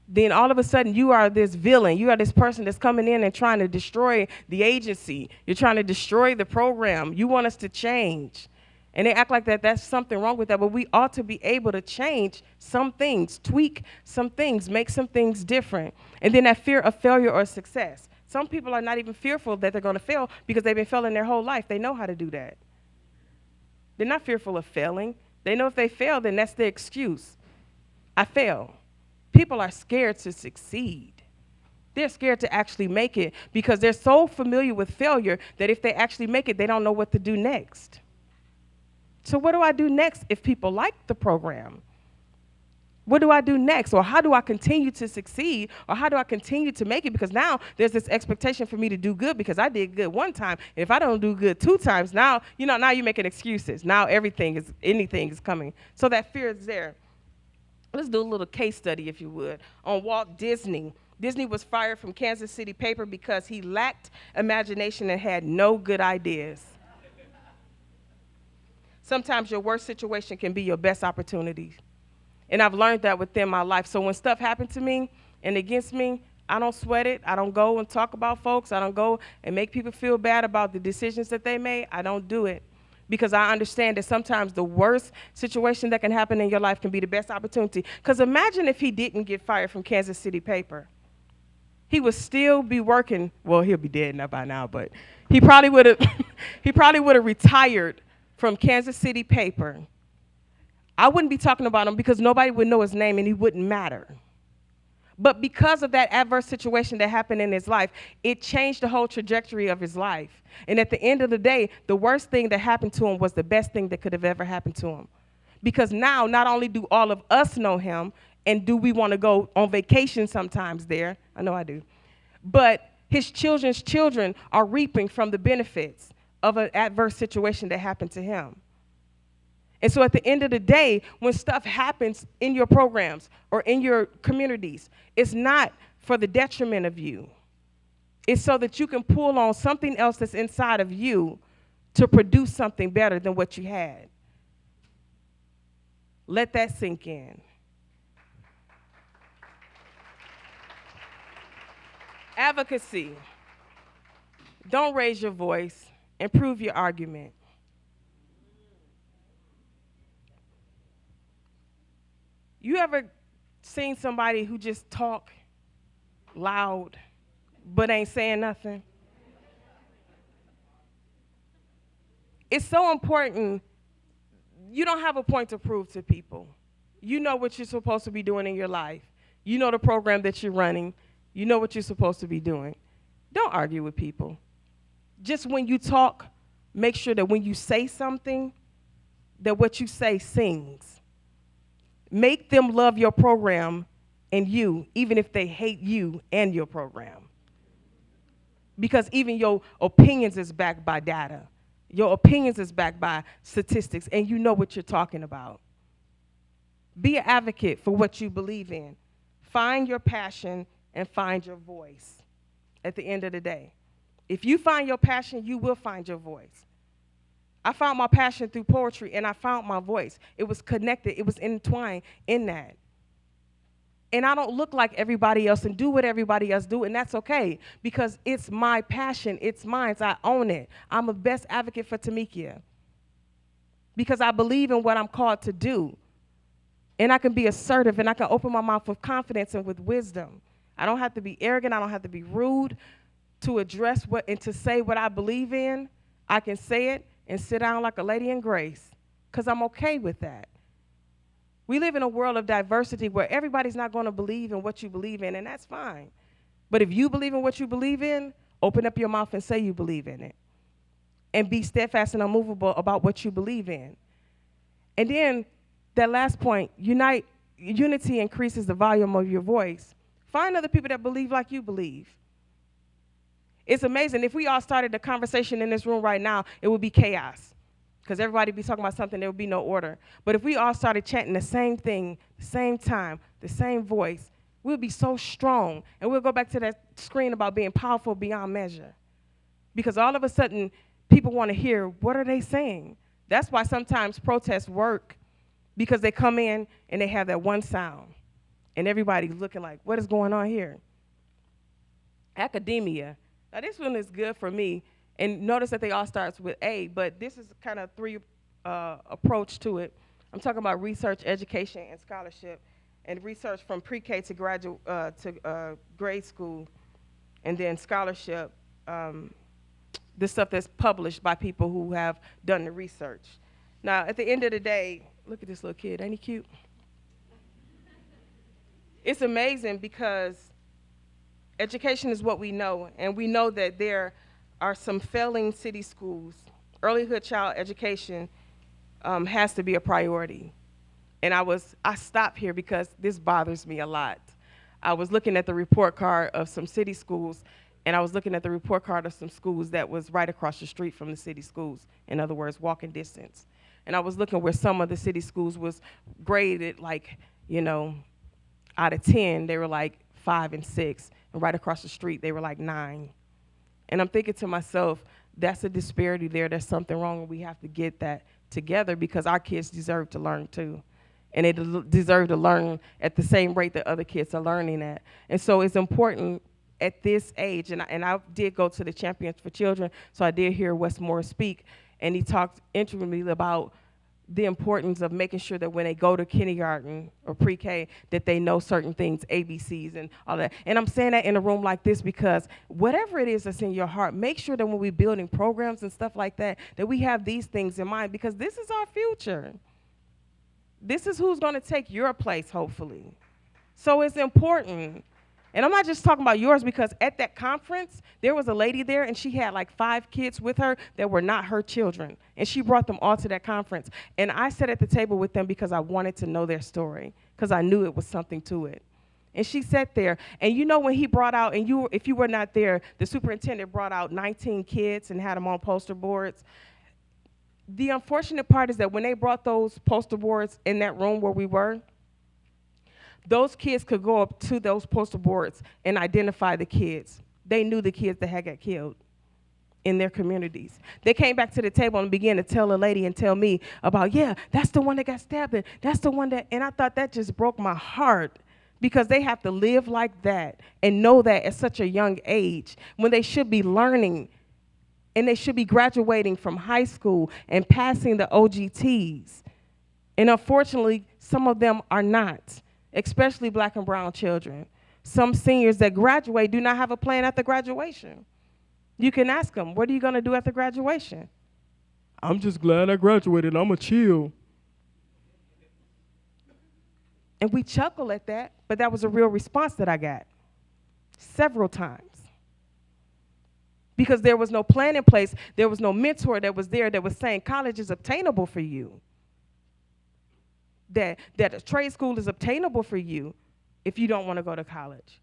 then all of a sudden you are this villain. You are this person that's coming in and trying to destroy the agency. You're trying to destroy the program. You want us to change. And they act like that's something wrong with that, but we ought to be able to change some things, tweak some things, make some things different. And then that fear of failure or success. Some people are not even fearful that they're going to fail because they've been failing their whole life. They know how to do that. They're not fearful of failing. They know if they fail, then that's their excuse. I fail. People are scared to succeed. They're scared to actually make it because they're so familiar with failure that if they actually make it, they don't know what to do next. So what do I do next if people like the program? What do I do next? Or how do I continue to succeed? Or how do I continue to make it? Because now there's this expectation for me to do good because I did good one time. And if I don't do good 2 times, now you're making excuses. Now anything is coming. So that fear is there. Let's do a little case study, if you would, on Walt Disney. Disney was fired from Kansas City paper because he lacked imagination and had no good ideas. Sometimes your worst situation can be your best opportunity. And I've learned that within my life. So when stuff happened to me and against me, I don't sweat it. I don't go and talk about folks. I don't go and make people feel bad about the decisions that they made. I don't do it because I understand that sometimes the worst situation that can happen in your life can be the best opportunity. Because imagine if he didn't get fired from Kansas City paper. He would still be working. Well, he'll be dead now by now, but he probably would have retired from Kansas City paper. I wouldn't be talking about him because nobody would know his name and he wouldn't matter. But because of that adverse situation that happened in his life, it changed the whole trajectory of his life. And at the end of the day, the worst thing that happened to him was the best thing that could have ever happened to him. Because now, not only do all of us know him, and do we want to go on vacation sometimes there, I know I do, but his children's children are reaping from the benefits of an adverse situation that happened to him. And so at the end of the day, when stuff happens in your programs or in your communities, it's not for the detriment of you. It's so that you can pull on something else that's inside of you to produce something better than what you had. Let that sink in. Advocacy. Don't raise your voice. Improve your argument. You ever seen somebody who just talk loud but ain't saying nothing? It's so important. You don't have a point to prove to people. You know what you're supposed to be doing in your life. You know the program that you're running. You know what you're supposed to be doing. Don't argue with people. Just when you talk, make sure that when you say something, that what you say sings. Make them love your program and you, even if they hate you and your program. Because even your opinions is backed by data. Your opinions is backed by statistics, and you know what you're talking about. Be an advocate for what you believe in. Find your passion and find your voice at the end of the day. If you find your passion, you will find your voice. I found my passion through poetry, and I found my voice. It was connected. It was entwined in that. And I don't look like everybody else and do what everybody else do, and that's okay, because it's my passion. It's mine. So I own it. I'm the best advocate for Tamikia because I believe in what I'm called to do. And I can be assertive, and I can open my mouth with confidence and with wisdom. I don't have to be arrogant. I don't have to be rude to address what and to say what I believe in. I can say it and sit down like a lady in grace because I'm okay with that. We live in a world of diversity where everybody's not going to believe in what you believe in, and that's fine. But if you believe in what you believe in, open up your mouth and say you believe in it. And be steadfast and unmovable about what you believe in. And then that last point, unity increases the volume of your voice. Find other people that believe like you believe. It's amazing. If we all started a conversation in this room right now, it would be chaos. Because everybody would be talking about something, there would be no order. But if we all started chanting the same thing, the same time, the same voice, we'll be so strong. And we'll go back to that screen about being powerful beyond measure. Because all of a sudden, people want to hear, what are they saying? That's why sometimes protests work, because they come in and they have that one sound. And everybody's looking like, what is going on here? Academia. Now, this one is good for me. And notice that they all starts with A, but this is kind of three approach to it. I'm talking about research, education, and scholarship, and research from pre-K to grade school, and then scholarship, the stuff that's published by people who have done the research. Now, at the end of the day, look at this little kid, ain't he cute? It's amazing because education is what we know, and we know that there are some failing city schools. Earlyhood child education has to be a priority. And I stopped here because this bothers me a lot. I was looking at the report card of some city schools, and I was looking at the report card of some schools that was right across the street from the city schools. In other words, walking distance. And I was looking where some of the city schools was graded like, out of 10, they were like 5 and 6. And right across the street, they were like 9. And I'm thinking to myself, that's a disparity there. There's something wrong, and we have to get that together because our kids deserve to learn too. And they deserve to learn at the same rate that other kids are learning at. And so it's important at this age, and I did go to the Champions for Children, so I did hear Wes Moore speak, and he talked intimately about the importance of making sure that when they go to kindergarten or pre-K, that they know certain things, ABCs and all that. And I'm saying that in a room like this because whatever it is that's in your heart, make sure that when we're building programs and stuff like that, that we have these things in mind because this is our future. This is who's going to take your place, hopefully. So it's important. And I'm not just talking about yours because at that conference, there was a lady there and she had like 5 kids with her that were not her children. And she brought them all to that conference. And I sat at the table with them because I wanted to know their story because I knew it was something to it. And she sat there. And you know when he brought out, and if you were not there, the superintendent brought out 19 kids and had them on poster boards. The unfortunate part is that when they brought those poster boards in that room where we were, those kids could go up to those poster boards and identify the kids. They knew the kids that had got killed in their communities. They came back to the table and began to tell a lady and tell me about, yeah, that's the one that got stabbed, and that's the one that, and I thought that just broke my heart, because they have to live like that and know that at such a young age when they should be learning and they should be graduating from high school and passing the OGTs. And unfortunately, some of them are not, especially black and brown children. Some seniors that graduate do not have a plan after graduation. You can ask them, what are you going to do after graduation? I'm just glad I graduated. I'm going to chill. And we chuckle at that, but that was a real response that I got several times. Because there was no plan in place. There was no mentor that was there that was saying college is obtainable for you. That a trade school is obtainable for you if you don't want to go to college.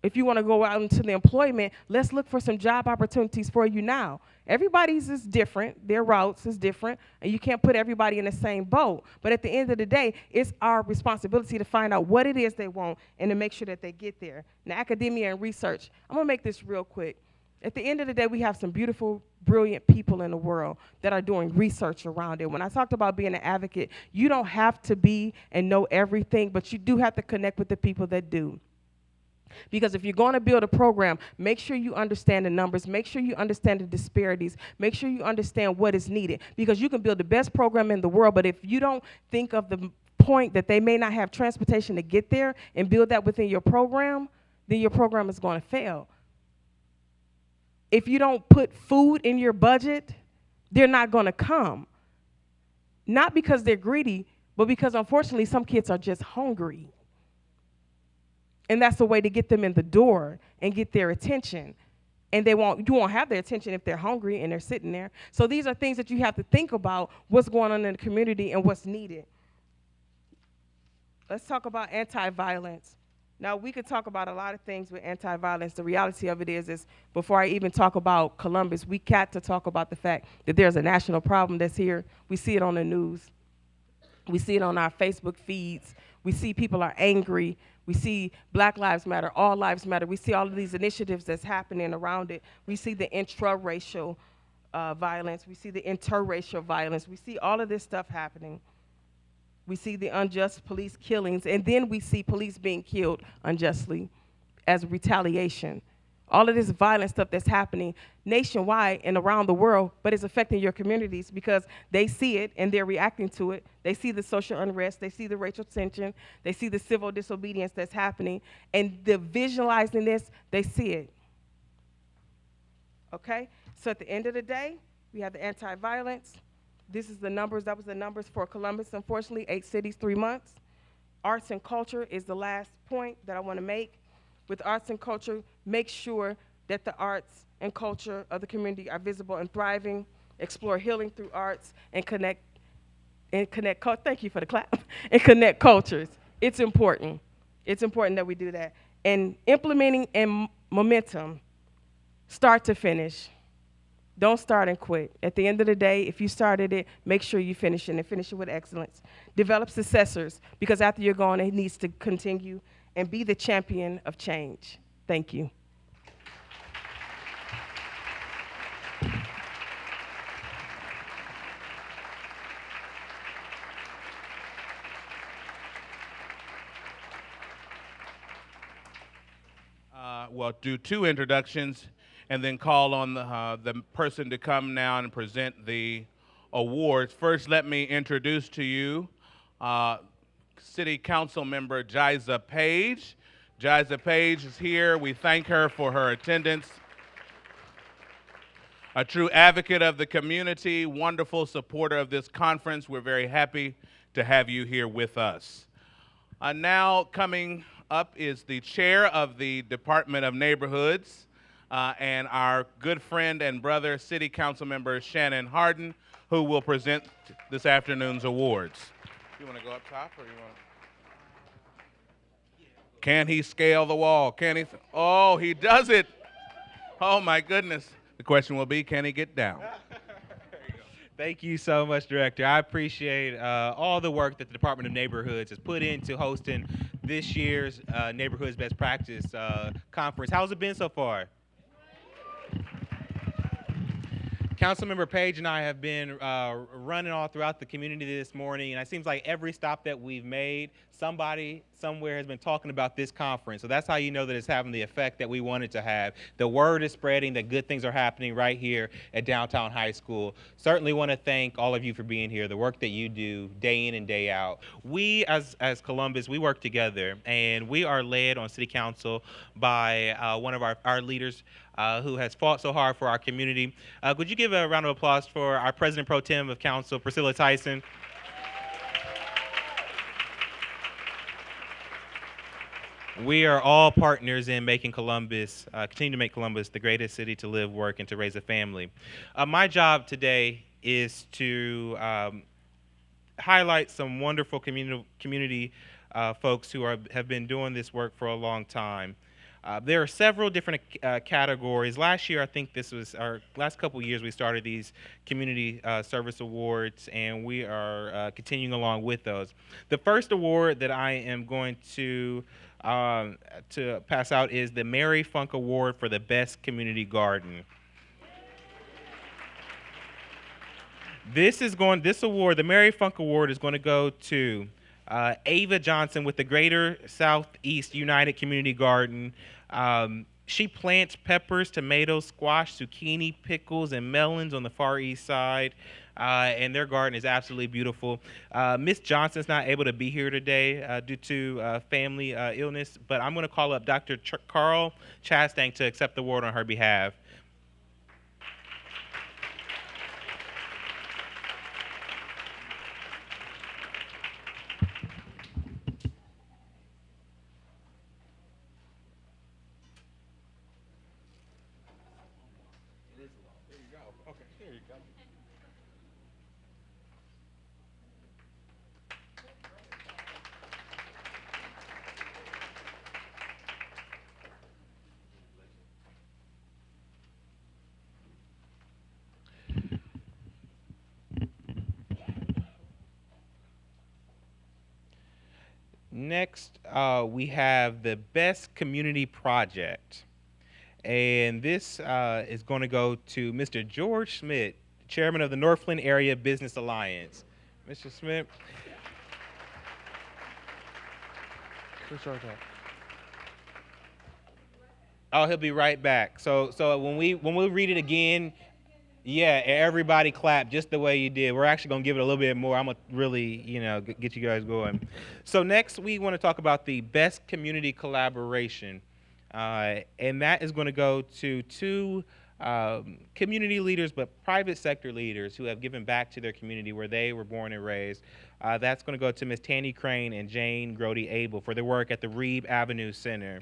If you want to go out into the employment, let's look for some job opportunities for you now. Everybody's is different. Their routes is different, and you can't put everybody in the same boat. But at the end of the day, it's our responsibility to find out what it is they want and to make sure that they get there. Now, academia and research, I'm going to make this real quick. At the end of the day, we have some beautiful, brilliant people in the world that are doing research around it. When I talked about being an advocate, you don't have to be and know everything, but you do have to connect with the people that do. Because if you're going to build a program, make sure you understand the numbers, make sure you understand the disparities, make sure you understand what is needed. Because you can build the best program in the world, but if you don't think of the point that they may not have transportation to get there and build that within your program, then your program is going to fail. If you don't put food in your budget, they're not going to come. Not because they're greedy, but because unfortunately some kids are just hungry. And that's the way to get them in the door and get their attention. And you won't have their attention if they're hungry and they're sitting there. So these are things that you have to think about, what's going on in the community and what's needed. Let's talk about anti-violence. Now, we could talk about a lot of things with anti-violence. The reality of it is before I even talk about Columbus, we got to talk about the fact that there's a national problem that's here. We see it on the news. We see it on our Facebook feeds. We see people are angry. We see Black Lives Matter, All Lives Matter. We see all of these initiatives that's happening around it. We see the intra-racial violence. We see the interracial violence. We see all of this stuff happening. We see the unjust police killings, and then we see police being killed unjustly as retaliation. All of this violent stuff that's happening nationwide and around the world, but it's affecting your communities because they see it and they're reacting to it. They see the social unrest, they see the racial tension, they see the civil disobedience that's happening, and they're visualizing this, they see it. Okay? So at the end of the day, we have the anti-violence. This is the numbers, that was the numbers for Columbus, unfortunately, 8 cities, 3 months. Arts and culture is the last point that I want to make. With arts and culture, make sure that the arts and culture of the community are visible and thriving. Explore healing through arts and connect, thank you for the clap, and connect cultures. It's important. It's important that we do that. And implementing and momentum, start to finish. Don't start and quit. At the end of the day, if you started it, make sure you finish it and finish it with excellence. Develop successors, because after you're gone, it needs to continue, and be the champion of change. Thank you. We'll do 2 introductions and then call on the person to come now and present the awards. First, let me introduce to you City Council Member Jiza Page. Jiza Page is here. We thank her for her attendance. A true advocate of the community, wonderful supporter of this conference. We're very happy to have you here with us. Now coming up is the chair of the Department of Neighborhoods, and our good friend and brother, City Council Member Shannon Hardin, who will present this afternoon's awards. You want to go up top, or you want to? Can he scale the wall? Can he? Oh, he does it. Oh, my goodness. The question will be, can he get down? Thank you so much, Director. I appreciate all the work that the Department of Neighborhoods has put into hosting this year's Neighborhoods Best Practice Conference. How's it been so far? Councilmember Page and I have been running all throughout the community this morning, and it seems like every stop that we've made, somebody somewhere has been talking about this conference. So that's how you know that it's having the effect that we want it to have. The word is spreading that good things are happening right here at Downtown High School. Certainly want to thank all of you for being here, the work that you do day in and day out. We, as Columbus, we work together, and we are led on City Council by one of our leaders who has fought so hard for our community. Could you give a round of applause for our President Pro Tem of Council, Priscilla Tyson? We are all partners in making Columbus, continue to make Columbus the greatest city to live, work, and to raise a family. My job today is to highlight some wonderful community folks who have been doing this work for a long time. There are several different categories. Last year, I think this was our last couple of years, we started these community service awards, and we are continuing along with those. The first award that I am going to pass out is the Mary Funk Award for the Best Community Garden. This award, the Mary Funk Award, is going to go to Ava Johnson with the Greater Southeast United Community Garden. She plants peppers, tomatoes, squash, zucchini, pickles, and melons on the Far East Side, and their garden is absolutely beautiful. Miss Johnson's not able to be here today due to family illness, but I'm going to call up Dr. Carl Chastang to accept the award on her behalf. Next, we have the Best Community Project. And this is going to go to Mr. George Schmidt, Chairman of the Northland Area Business Alliance. Mr. Schmidt. Where's George at? Oh, he'll be right back. So when we read it again, yeah, everybody clap just the way you did. We're actually going to give it a little bit more. I'm going to really, get you guys going. So next, we want to talk about the Best Community Collaboration. And that is going to go to two community leaders, but private sector leaders who have given back to their community where they were born and raised. That's going to go to Ms. Tanny Crane and Jane Grody Abel for their work at the Reeb Avenue Center.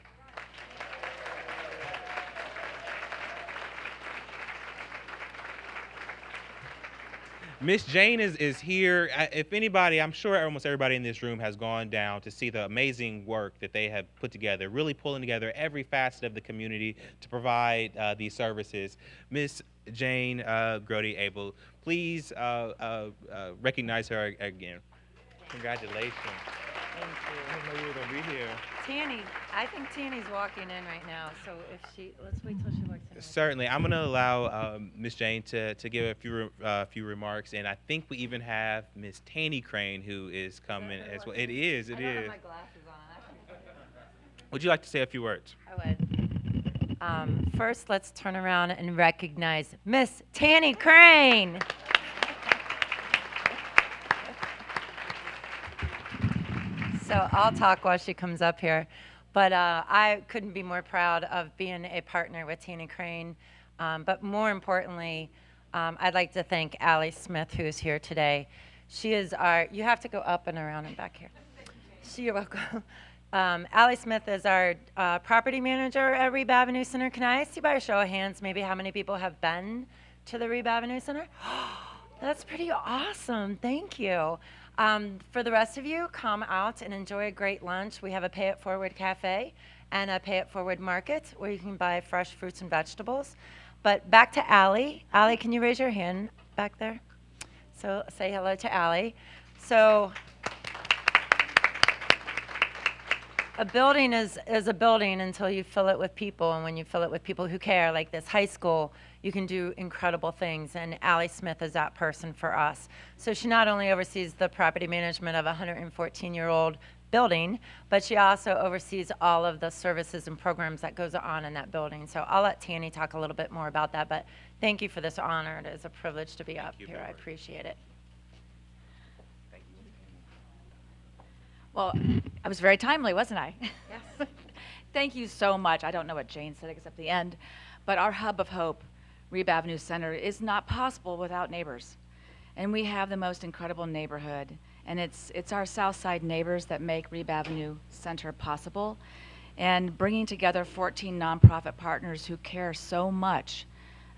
Miss Jane is here. If anybody, I'm sure almost everybody in this room has gone down to see the amazing work that they have put together, really pulling together every facet of the community to provide these services. Miss Jane Grody Abel, please recognize her again. Congratulations. Thank you. I didn't know you were going to be here. Tanny, I think Tanny's walking in right now, so if let's wait till she walks in. Certainly. I'm going to allow Ms. Jane to give a few remarks, and I think we even have Ms. Tanny Crane who is coming as well. It is. I don't have my glasses on. Would you like to say a few words? I would. First, let's turn around and recognize Miss Tanny Crane. So I'll talk while she comes up here. But I couldn't be more proud of being a partner with Tanny Crane. But more importantly, I'd like to thank Allie Smith, who's here today. She is you have to go up and around and back here. You're welcome. Allie Smith is our property manager at Reeb Avenue Center. Can I see by a show of hands maybe how many people have been to the Reeb Avenue Center? That's pretty awesome. Thank you. For the rest of you, come out and enjoy a great lunch. We have a Pay It Forward cafe and a Pay It Forward market where you can buy fresh fruits and vegetables. But back to Allie. Allie, can you raise your hand back there? So say hello to Allie. So a building is a building until you fill it with people, and when you fill it with people who care, like this high school, you can do incredible things, and Allie Smith is that person for us. So she not only oversees the property management of a 114-year-old building, but she also oversees all of the services and programs that goes on in that building. So I'll let Tanny talk a little bit more about that, but thank you for this honor. It is a privilege to be up here. I appreciate it. Well, I was very timely, wasn't I? Yes. Thank you so much. I don't know what Jane said except the end, but our hub of hope, Reeb Avenue Center, is not possible without neighbors. And we have the most incredible neighborhood, and it's our South Side neighbors that make Reeb Avenue Center possible. And bringing together 14 nonprofit partners who care so much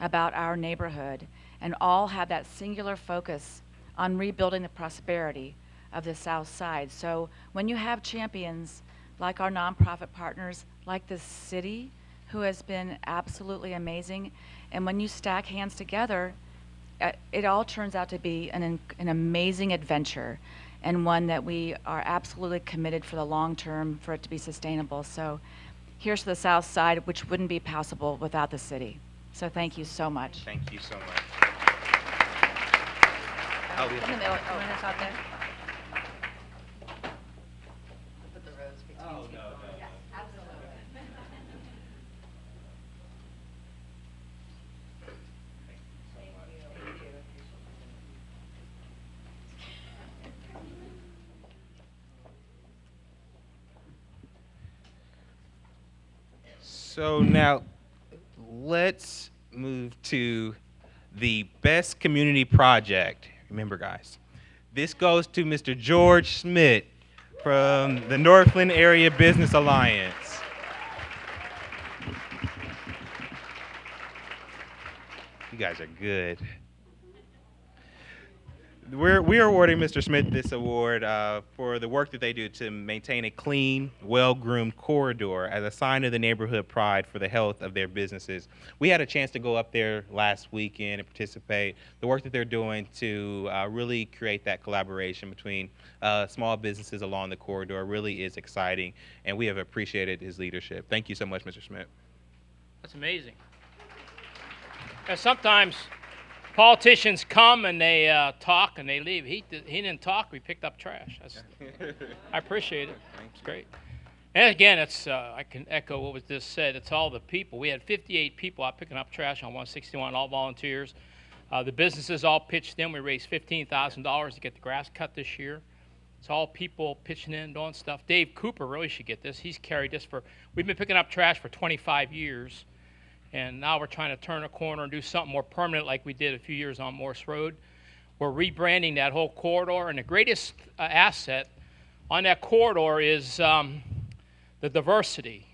about our neighborhood and all have that singular focus on rebuilding the prosperity of the South Side. So when you have champions like our nonprofit partners, like the city, who has been absolutely amazing, and when you stack hands together, it all turns out to be an amazing adventure, and one that we are absolutely committed for the long term for it to be sustainable. So here's to the South Side, which wouldn't be possible without the city. So thank you so much. Thank you so much. In the middle. You want to talk there? So now, let's move to the best community project. Remember, guys, this goes to Mr. George Smith from the Northland Area Business Alliance. You guys are good. We're awarding Mr. Smith this award for the work that they do to maintain a clean, well-groomed corridor as a sign of the neighborhood pride for the health of their businesses. We had a chance to go up there last weekend and participate. The work that they're doing to really create that collaboration between small businesses along the corridor really is exciting, and we have appreciated his leadership. Thank you so much, Mr. Smith. That's amazing. And sometimes politicians come and they talk and they leave. He didn't talk. We picked up trash. I appreciate it. It's great. And again, it's I can echo what was just said. It's all the people. We had 58 people out picking up trash on 161, all volunteers. The businesses all pitched in. We raised $15,000 to get the grass cut this year. It's all people pitching in, doing stuff. Dave Cooper really should get this. He's carried this we've been picking up trash for 25 years. And now we're trying to turn a corner and do something more permanent like we did a few years on Morse Road. We're rebranding that whole corridor, and the greatest asset on that corridor is the diversity.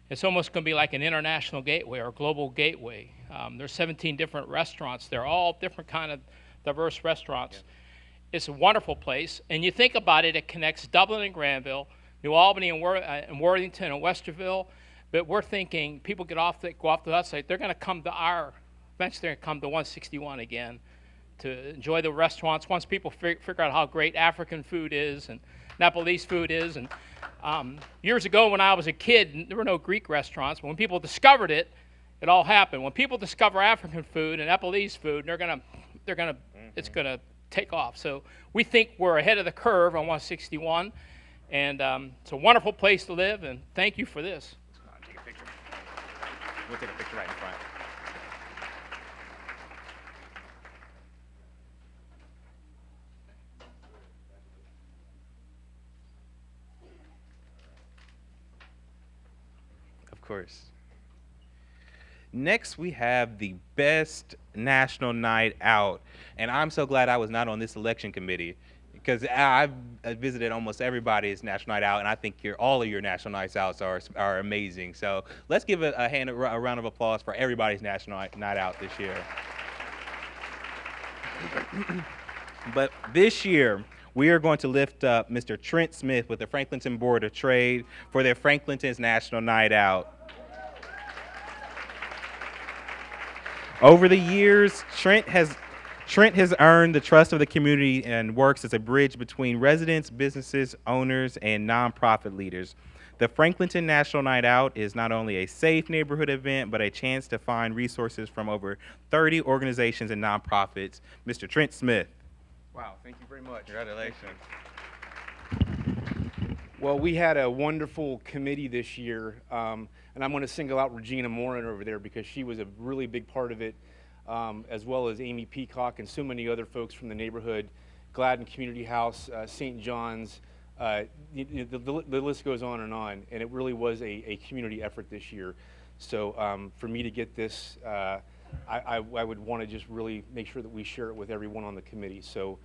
It's almost going to be like an international gateway or a global gateway. There's 17 different restaurants. They're all different kind of diverse restaurants. Yeah. It's a wonderful place, and you think about it, it connects Dublin and Granville, New Albany and Worthington and Westerville. But we're thinking people go off the website, they're going to come to eventually they're going to come to 161 again to enjoy the restaurants. Once people figure out how great African food is and Nepalese food is. And years ago when I was a kid, there were no Greek restaurants. But when people discovered it, it all happened. When people discover African food and Nepalese food, it's going to take off. So we think we're ahead of the curve on 161. And it's a wonderful place to live. And thank you for this. We'll take a picture right in front. Of course. Next, we have the best national night out. And I'm so glad I was not on this election committee, because I've visited almost everybody's national night out, and I think all of your national nights outs are amazing. So let's give a round of applause for everybody's national night out this year. But this year, we are going to lift up Mr. Trent Smith with the Franklinton Board of Trade for their Franklinton's National Night Out. Over the years, Trent has earned the trust of the community and works as a bridge between residents, businesses, owners, and nonprofit leaders. The Franklinton National Night Out is not only a safe neighborhood event, but a chance to find resources from over 30 organizations and nonprofits. Mr. Trent Smith. Wow, thank you very much. Congratulations. Well, we had a wonderful committee this year, and I'm going to single out Regina Morin over there because she was a really big part of it, as well as Amy Peacock and so many other folks from the neighborhood, Gladden Community House, St. John's, the list goes on, and it really was a community effort this year. So for me to get this, I would want to just really make sure that we share it with everyone on the committee. So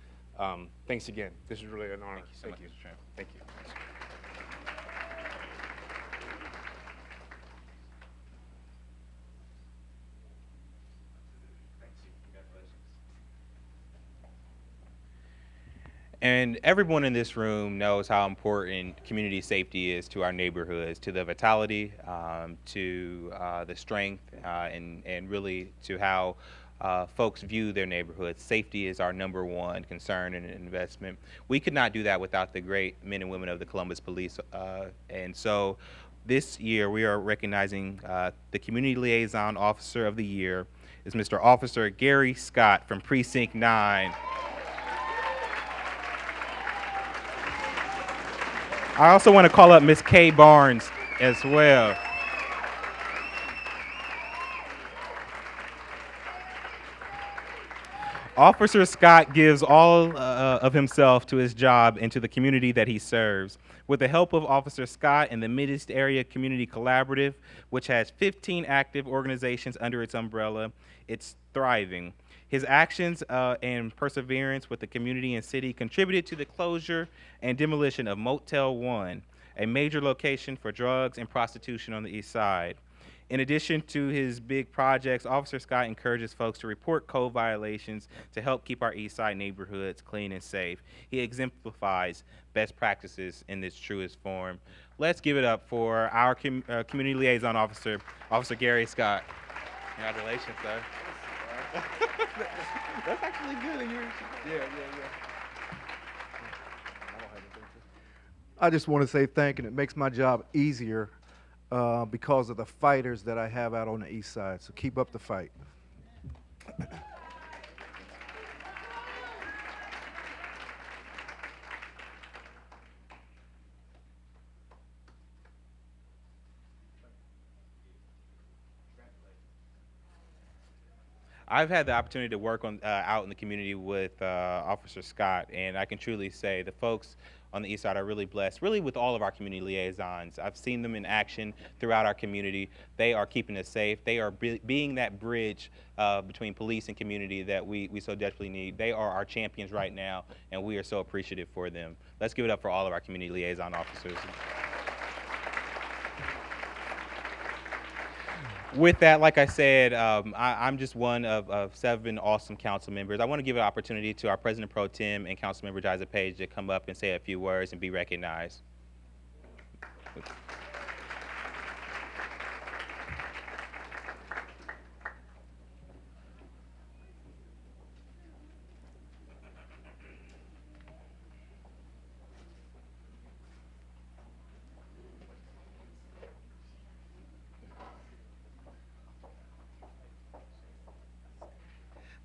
thanks again. This is really an honor. Thank you so much. Thank you. And everyone in this room knows how important community safety is to our neighborhoods, to the vitality, to the strength, and really to how folks view their neighborhoods. Safety is our #1 concern and investment. We could not do that without the great men and women of the Columbus Police. And so this year we are recognizing the Community Liaison Officer of the Year is Mr. Officer Gary Scott from Precinct 9. I also want to call up Ms. Kay Barnes as well. Officer Scott gives all of himself to his job and to the community that he serves. With the help of Officer Scott and the Mid-East Area Community Collaborative, which has 15 active organizations under its umbrella, it's thriving. His actions and perseverance with the community and city contributed to the closure and demolition of Motel 1, a major location for drugs and prostitution on the east side. In addition to his big projects, Officer Scott encourages folks to report code violations to help keep our east side neighborhoods clean and safe. He exemplifies best practices in this truest form. Let's give it up for our community liaison officer, Officer Gary Scott. Congratulations, sir. That's actually good. Yeah. I just want to say thank you, and it makes my job easier because of the fighters that I have out on the east side. So keep up the fight. I've had the opportunity to work on out in the community with Officer Scott, and I can truly say the folks on the east side are really blessed, really with all of our community liaisons. I've seen them in action throughout our community. They are keeping us safe. They are being that bridge between police and community that we so desperately need. They are our champions right now, and we are so appreciative for them. Let's give it up for all of our community liaison officers. With that, like I said, I'm just one of 7 awesome council members. I want to give an opportunity to our President Pro Tem and Councilmember Jiza Page to come up and say a few words and be recognized.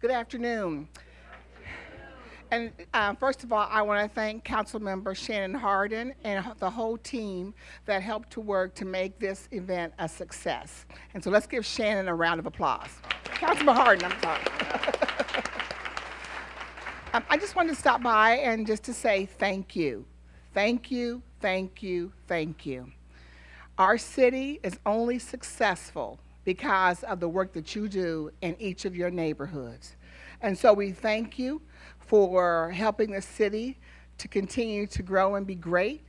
Good afternoon. And first of all, I want to thank Councilmember Shannon Hardin and the whole team that helped to work to make this event a success. And so let's give Shannon a round of applause. Councilmember Hardin, I'm sorry. I just wanted to stop by and just to say thank you. Thank you, thank you, thank you. Our city is only successful because of the work that you do in each of your neighborhoods. And so we thank you for helping the city to continue to grow and be great.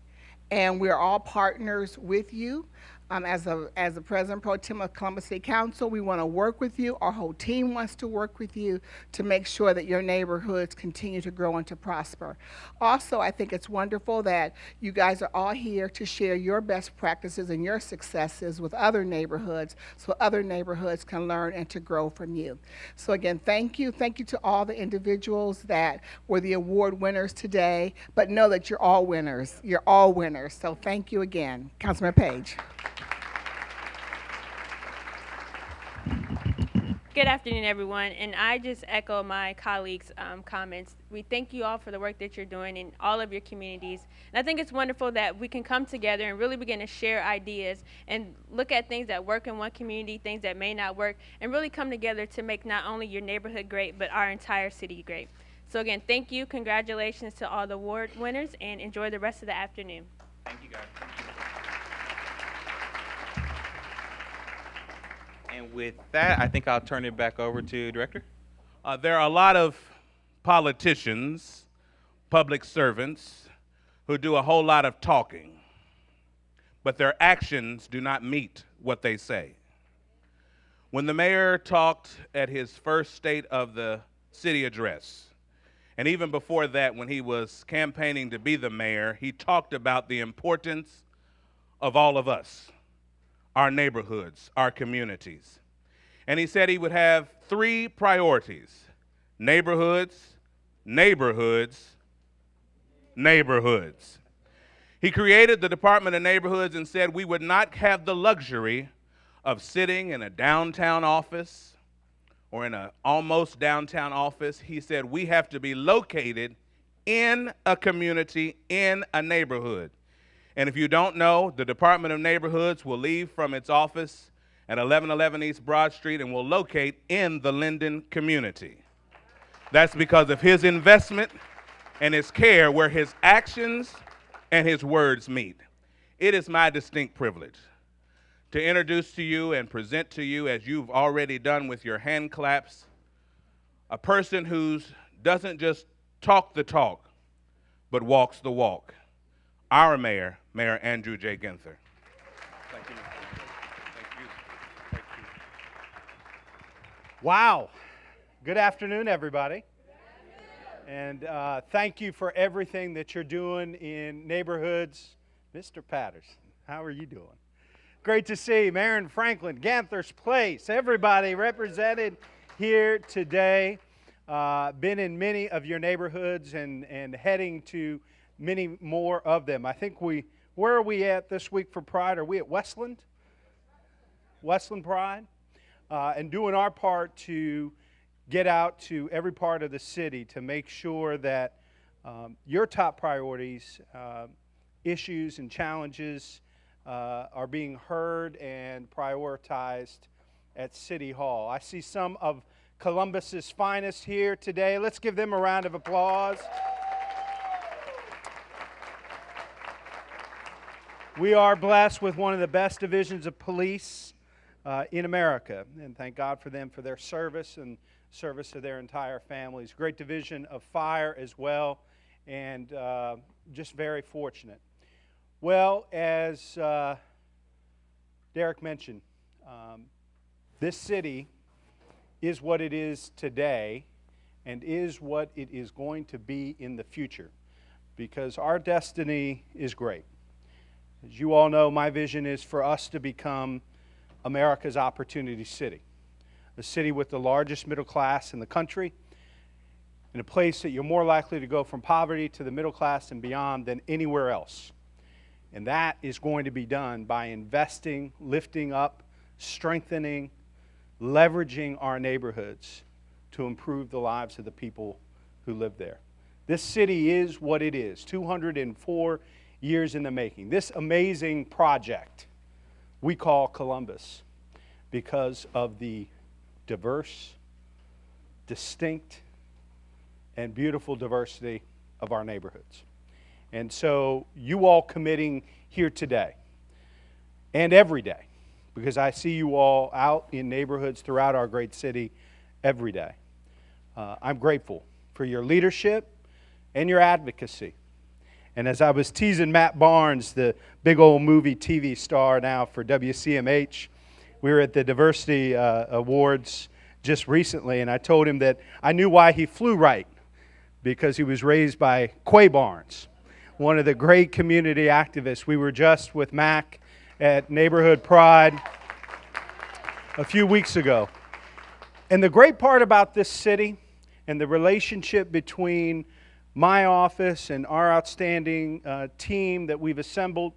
And we're all partners with you As the President Pro Tem of Columbus City Council, we want to work with you. Our whole team wants to work with you to make sure that your neighborhoods continue to grow and to prosper. Also, I think it's wonderful that you guys are all here to share your best practices and your successes with other neighborhoods so other neighborhoods can learn and to grow from you. So again, thank you. Thank you to all the individuals that were the award winners today, but know that you're all winners. You're all winners. So thank you again. Councilman Page. Good afternoon, everyone, and I just echo my colleagues' comments. We thank you all for the work that you're doing in all of your communities, and I think it's wonderful that we can come together and really begin to share ideas and look at things that work in one community, things that may not work, and really come together to make not only your neighborhood great, but our entire city great. So again, thank you, congratulations to all the award winners, and enjoy the rest of the afternoon. Thank you, guys. And with that, I think I'll turn it back over to Director. There are a lot of politicians, public servants, who do a whole lot of talking, but their actions do not meet what they say. When the mayor talked at his first State of the City address, and even before that, when he was campaigning to be the mayor, he talked about the importance of all of us, our neighborhoods, our communities. And he said he would have 3 priorities: neighborhoods, neighborhoods, neighborhoods. He created the Department of Neighborhoods and said we would not have the luxury of sitting in a downtown office or in an almost downtown office. He said we have to be located in a community, in a neighborhood. And if you don't know, the Department of Neighborhoods will leave from its office at 1111 East Broad Street and will locate in the Linden community. That's because of his investment and his care, where his actions and his words meet. It is my distinct privilege to introduce to you and present to you, as you've already done with your hand claps, a person who doesn't just talk the talk, but walks the walk. Our mayor, Mayor Andrew J. Ginther. Thank you. Thank you. Thank you. Wow. Good afternoon, everybody. And thank you for everything that you're doing in neighborhoods. Mr. Patterson, how are you doing? Great to see Marion Franklin, Ganther's Place, everybody represented here today. Been in many of your neighborhoods and heading to many more of them. I think where are we at this week for Pride? Are we at Westland? Westland Pride? And doing our part to get out to every part of the city to make sure that your top priorities, issues and challenges are being heard and prioritized at City Hall. I see some of Columbus's finest here today. Let's give them a round of applause. We are blessed with one of the best divisions of police in America, and thank God for them for their service and service to their entire families. Great division of fire as well, and just very fortunate. Well, as Derek mentioned, this city is what it is today and is what it is going to be in the future, because our destiny is great. As you all know, my vision is for us to become America's opportunity city, a city with the largest middle class in the country, in a place that you're more likely to go from poverty to the middle class and beyond than anywhere else. And that is going to be done by investing, lifting up, strengthening, leveraging our neighborhoods to improve the lives of the people who live there. This city is what it is, 204 years in the making. This amazing project we call Columbus because of the diverse, distinct, and beautiful diversity of our neighborhoods. And so you all committing here today and every day, because I see you all out in neighborhoods throughout our great city every day. I'm grateful for your leadership and your advocacy. And as I was teasing Matt Barnes, the big old movie TV star now for WCMH, we were at the Diversity Awards just recently, and I told him that I knew why he flew right, because he was raised by Quay Barnes, one of the great community activists. We were just with Mac at Neighborhood Pride a few weeks ago. And the great part about this city and the relationship between my office and our outstanding team that we've assembled,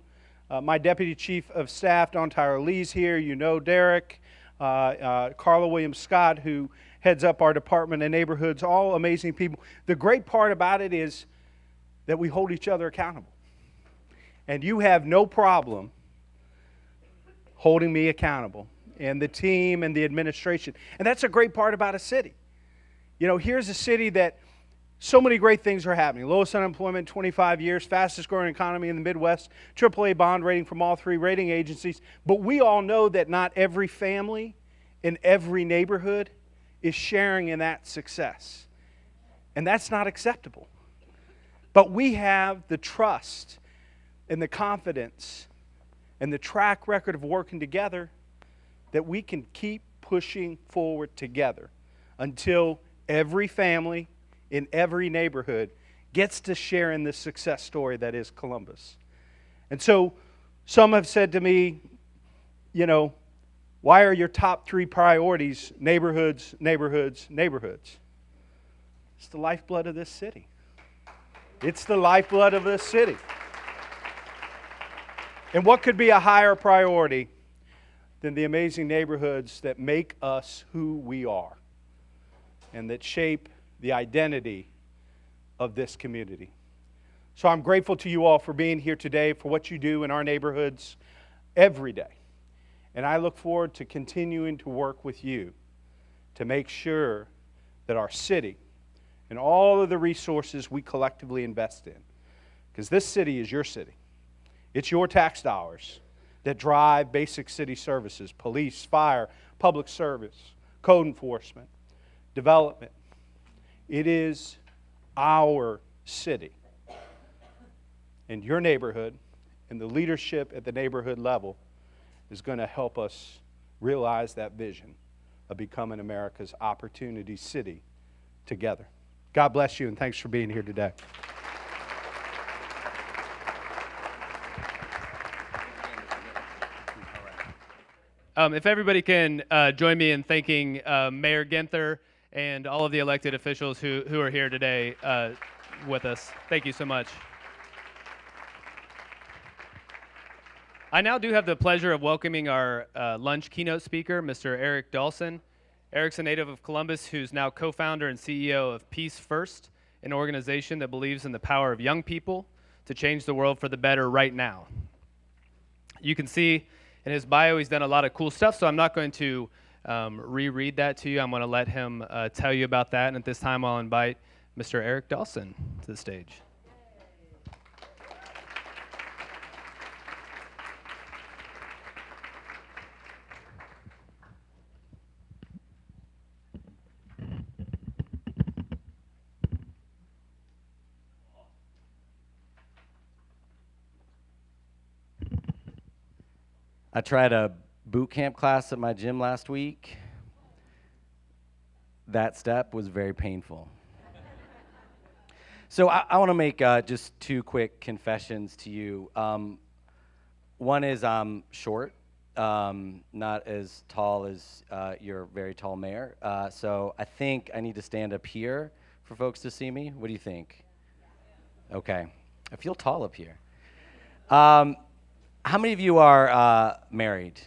my Deputy Chief of Staff, Don Tyler Lee's here, you know Derek, Carla Williams Scott, who heads up our Department of Neighborhoods, all amazing people. The great part about it is that we hold each other accountable. And you have no problem holding me accountable, and the team and the administration. And that's a great part about a city. You know, here's a city that so many great things are happening. Lowest unemployment, 25 years, fastest growing economy in the Midwest, AAA bond rating from all three rating agencies. But we all know that not every family in every neighborhood is sharing in that success. And that's not acceptable. But we have the trust and the confidence and the track record of working together that we can keep pushing forward together until every family in every neighborhood gets to share in this success story that is Columbus. And so some have said to me, you know, why are your top 3 priorities neighborhoods, neighborhoods, neighborhoods? It's the lifeblood of this city. It's the lifeblood of this city. And what could be a higher priority than the amazing neighborhoods that make us who we are and that shape the identity of this community? So I'm grateful to you all for being here today, for what you do in our neighborhoods every day. And I look forward to continuing to work with you to make sure that our city and all of the resources we collectively invest in, because this city is your city. It's your tax dollars that drive basic city services, police, fire, public service, code enforcement, development. It is our city. And your neighborhood and the leadership at the neighborhood level is going to help us realize that vision of becoming America's opportunity city together. God bless you, and thanks for being here today. If everybody can join me in thanking Mayor Ginther and all of the elected officials who are here today with us. Thank you so much. I now do have the pleasure of welcoming our lunch keynote speaker, Mr. Eric Dawson. Eric's a native of Columbus who's now co-founder and CEO of Peace First, an organization that believes in the power of young people to change the world for the better right now. You can see in his bio he's done a lot of cool stuff, so I'm not going to reread that to you. I'm going to let him tell you about that, and at this time I'll invite Mr. Eric Dawson to the stage. I tried a boot camp class at my gym last week. That step was very painful. So I want to make just 2 quick confessions to you. One is I'm short, not as tall as your very tall mayor. So I think I need to stand up here for folks to see me. What do you think? Okay. I feel tall up here. How many of you are married?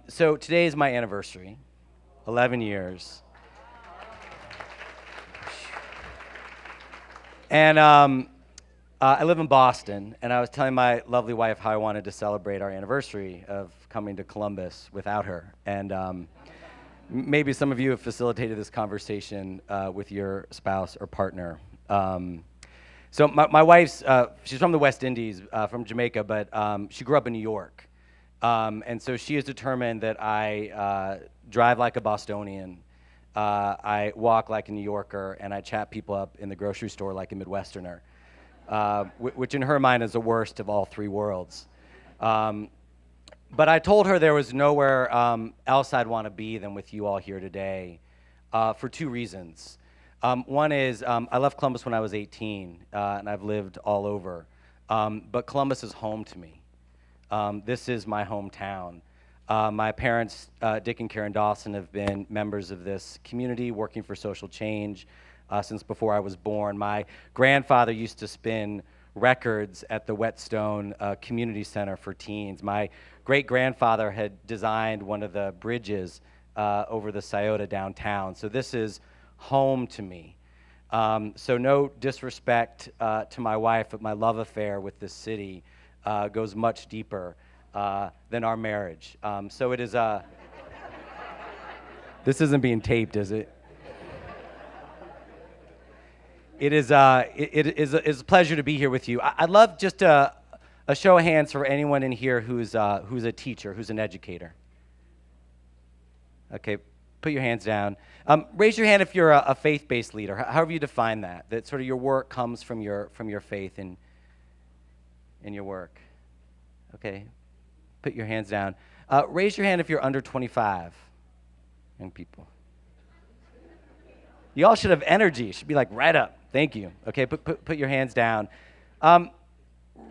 So today is my anniversary, 11 years. And I live in Boston, and I was telling my lovely wife how I wanted to celebrate our anniversary of coming to Columbus without her. And maybe some of you have facilitated this conversation with your spouse or partner. So my wife's, she's from the West Indies, from Jamaica, but she grew up in New York. And so she is determined that I drive like a Bostonian, I walk like a New Yorker, and I chat people up in the grocery store like a Midwesterner, which in her mind is the worst of all three worlds. But I told her there was nowhere else I'd want to be than with you all here today for two reasons. One is I left Columbus when I was 18, and I've lived all over. But Columbus is home to me. This is my hometown. My parents, Dick and Karen Dawson, have been members of this community, working for social change since before I was born. My grandfather used to spin records at the Whetstone Community Center for teens. My great-grandfather had designed one of the bridges over the Scioto downtown. So this is home to me. So no disrespect to my wife, but my love affair with this city goes much deeper than our marriage. So it is, this isn't being taped, is it? It is a pleasure to be here with you. I'd love just a show of hands for anyone in here who's a teacher, who's an educator. Okay, put your hands down. Raise your hand if you're a faith-based leader, however you define that, that sort of your work comes from your faith in your work. Okay, put your hands down. Raise your hand if you're under 25, young people. You all should have energy. It should be like right up. Thank you. Okay, put your hands down.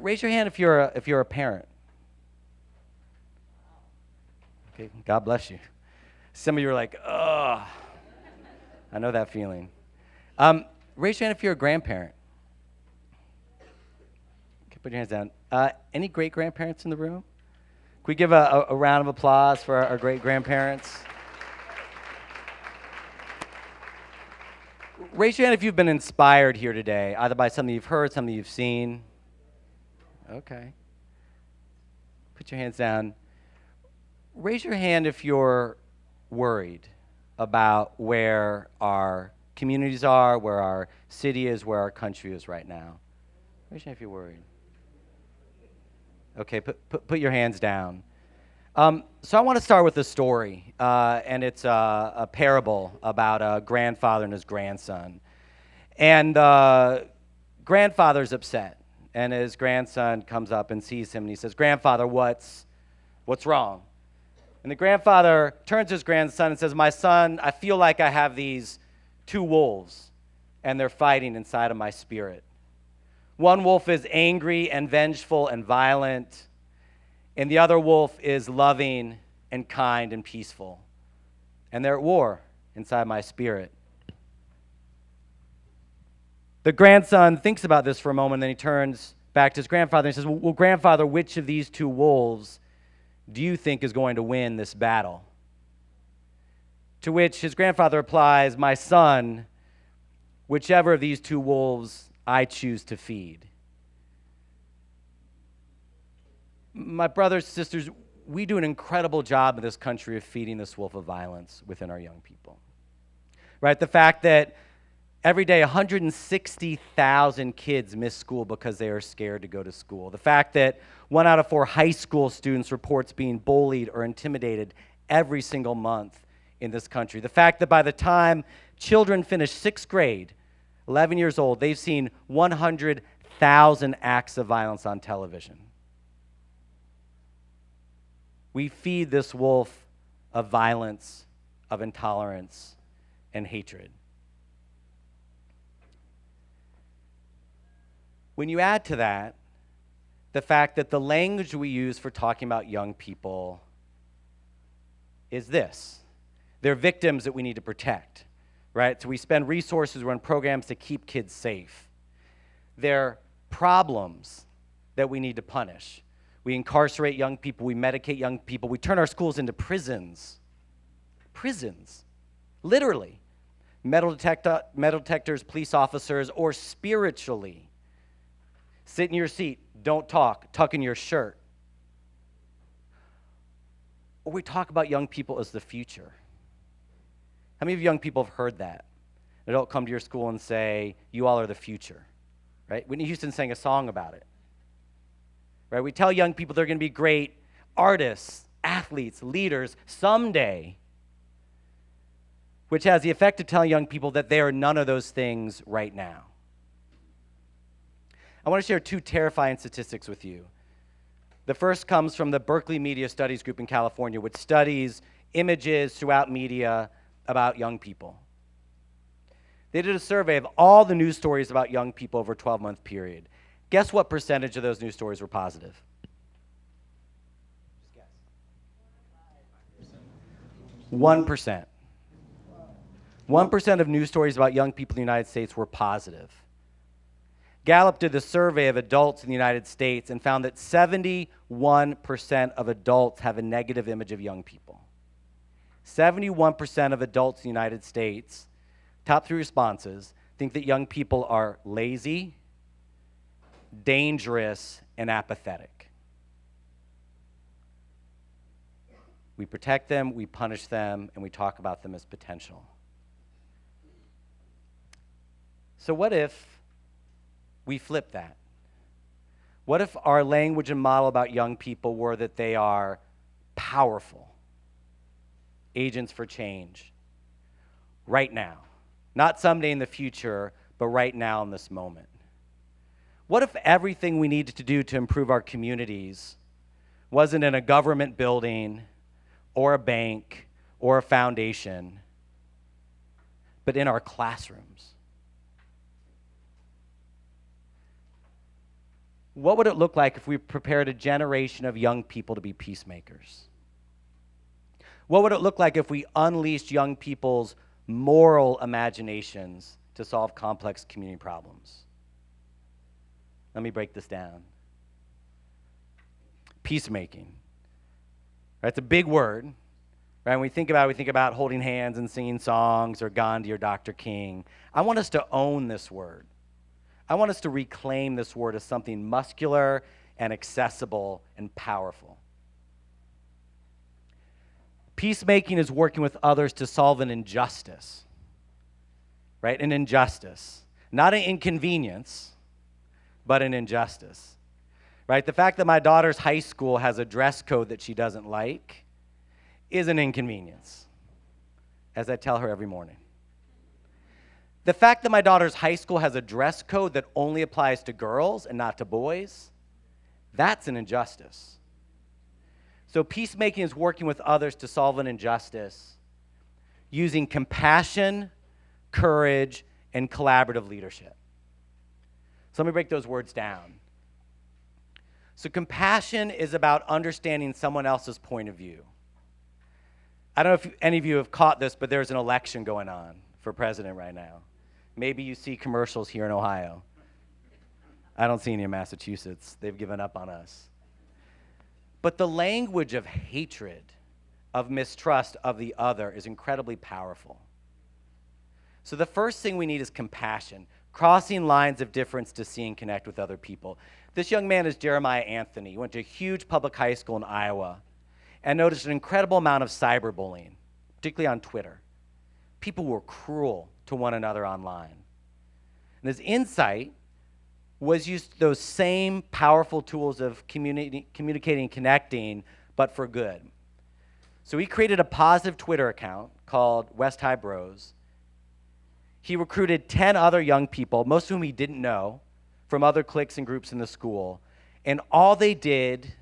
Raise your hand if you're a parent. Okay, God bless you. Some of you are like, ugh. I know that feeling. Raise your hand if you're a grandparent. Okay, put your hands down. Any great-grandparents in the room? Can we give a round of applause for our great-grandparents? Raise your hand if you've been inspired here today, either by something you've heard, something you've seen. Okay. Put your hands down. Raise your hand if you're worried about where our communities are, where our city is, where our country is right now. Raise your hand if you're worried. Okay, put your hands down. So I want to start with a story, and it's a parable about a grandfather and his grandson. And the grandfather's upset, and his grandson comes up and sees him, and he says, "Grandfather, what's wrong?" And the grandfather turns to his grandson and says, "My son, I feel like I have these two wolves, and they're fighting inside of my spirit. One wolf is angry and vengeful and violent, and the other wolf is loving and kind and peaceful. And they're at war inside my spirit." The grandson thinks about this for a moment, then he turns back to his grandfather and says, well, grandfather, which of these two wolves do you think is going to win this battle? To which his grandfather replies, "My son, whichever of these two wolves I choose to feed." My brothers and sisters, we do an incredible job in this country of feeding this wolf of violence within our young people. Right? The fact that every day 160,000 kids miss school because they are scared to go to school. The fact that 1 out of 4 high school students reports being bullied or intimidated every single month in this country. The fact that by the time children finish 6th grade, 11 years old, they've seen 100,000 acts of violence on television. We feed this wolf of violence, of intolerance, and hatred. When you add to that the fact that the language we use for talking about young people is this: they're victims that we need to protect, right? So we spend resources, run programs to keep kids safe. They're problems that we need to punish. We incarcerate young people, we medicate young people, we turn our schools into prisons. Prisons, literally. Metal detectors, police officers, or spiritually. Sit in your seat, don't talk, tuck in your shirt. Or we talk about young people as the future. How many of you young people have heard that? They don't come to your school and say, "You all are the future," right? Whitney Houston sang a song about it. Right? We tell young people they're going to be great artists, athletes, leaders someday. which has the effect of telling young people that they are none of those things right now. I want to share two terrifying statistics with you. The first comes from the Berkeley Media Studies Group in California, which studies images throughout media about young people. They did a survey of all the news stories about young people over a 12-month period. Guess what percentage of those news stories were positive? 1%. 1% of news stories about young people in the United States were positive. Gallup did a survey of adults in the United States and found that 71% of adults have a negative image of young people. 71% of adults in the United States, top 3 responses, think that young people are lazy, dangerous, and apathetic. We protect them, we punish them, and we talk about them as potential. So what if we flip that? What if our language and model about young people were that they are powerful agents for change right now? Not someday in the future, but right now in this moment. What if everything we needed to do to improve our communities wasn't in a government building or a bank or a foundation, but in our classrooms? What would it look like if we prepared a generation of young people to be peacemakers? What would it look like if we unleashed young people's moral imaginations to solve complex community problems? Let me break this down. Peacemaking. Right, it's a big word. Right? When we think about holding hands and singing songs or Gandhi or Dr. King. I want us to own this word. I want us to reclaim this word as something muscular and accessible and powerful. Peacemaking is working with others to solve an injustice, right? An injustice. Not an inconvenience, but an injustice, right? The fact that my daughter's high school has a dress code that she doesn't like is an inconvenience, as I tell her every morning. The fact that my daughter's high school has a dress code that only applies to girls and not to boys, that's an injustice. So peacemaking is working with others to solve an injustice using compassion, courage, and collaborative leadership. So let me break those words down. So compassion is about understanding someone else's point of view. I don't know if any of you have caught this, but there's an election going on for president right now. Maybe you see commercials here in Ohio. I don't see any in Massachusetts. They've given up on us. But the language of hatred, of mistrust of the other is incredibly powerful. So the first thing we need is compassion, crossing lines of difference to see and connect with other people. This young man is Jeremiah Anthony. He went to a huge public high school in Iowa and noticed an incredible amount of cyberbullying, particularly on Twitter. People were cruel to one another online. And his insight was use those same powerful tools of communicating and connecting, but for good. So he created a positive Twitter account called West High Bros. He recruited 10 other young people, most of whom he didn't know, from other cliques and groups in the school. And all they did,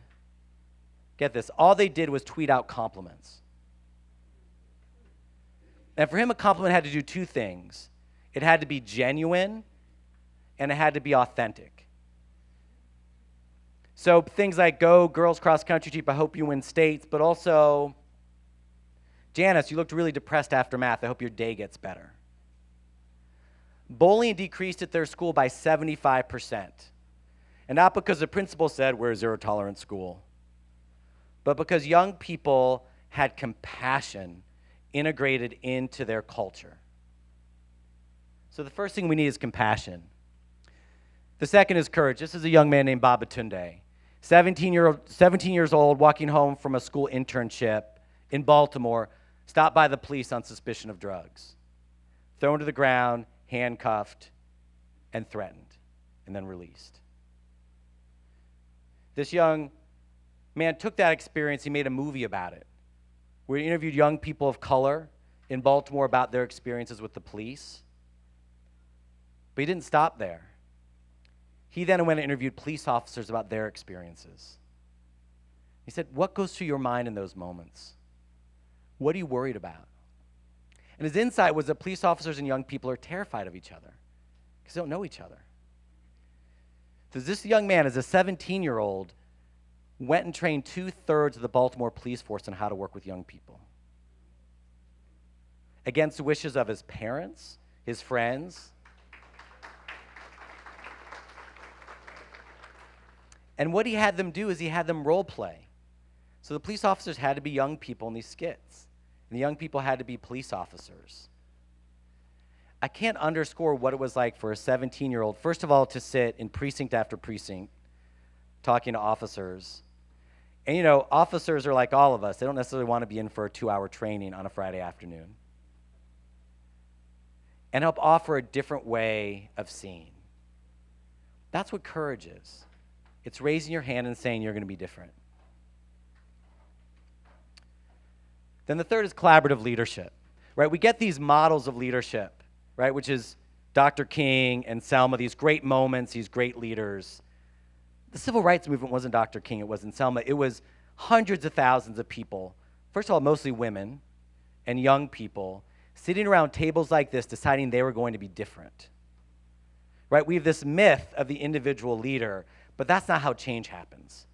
get this, all they did was tweet out compliments. And for him, a compliment had to do two things. It had to be genuine, and it had to be authentic. So things like, go girls cross country team, I hope you win states, but also, Janice, you looked really depressed after math, I hope your day gets better. Bullying decreased at their school by 75%. And not because the principal said, we're a zero-tolerance school, but because young people had compassion integrated into their culture. So the first thing we need is compassion. The second is courage. This is a young man named Babatunde, 17 years old, walking home from a school internship in Baltimore, stopped by the police on suspicion of drugs, thrown to the ground, handcuffed, and threatened, and then released. This young man took that experience, he made a movie about it, where he interviewed young people of color in Baltimore about their experiences with the police. But he didn't stop there. He then went and interviewed police officers about their experiences. He said, what goes through your mind in those moments? What are you worried about? And his insight was that police officers and young people are terrified of each other because they don't know each other. So this young man, as a 17-year-old, went and trained 2/3 of the Baltimore police force on how to work with young people. Against the wishes of his parents, his friends. And what he had them do is he had them role play. So the police officers had to be young people in these skits. And the young people had to be police officers. I can't underscore what it was like for a 17-year-old, first of all, to sit in precinct after precinct talking to officers. And you know, officers are like all of us. They don't necessarily want to be in for a 2-hour training on a Friday afternoon. And help offer a different way of seeing. That's what courage is. It's raising your hand and saying you're going to be different. Then the third is collaborative leadership, right? We get these models of leadership, right, which is Dr. King and Selma, these great moments, these great leaders. The civil rights movement wasn't Dr. King, it wasn't Selma. It was hundreds of thousands of people, first of all, mostly women and young people, sitting around tables like this deciding they were going to be different, right? We have this myth of the individual leader, but that's not how change happens.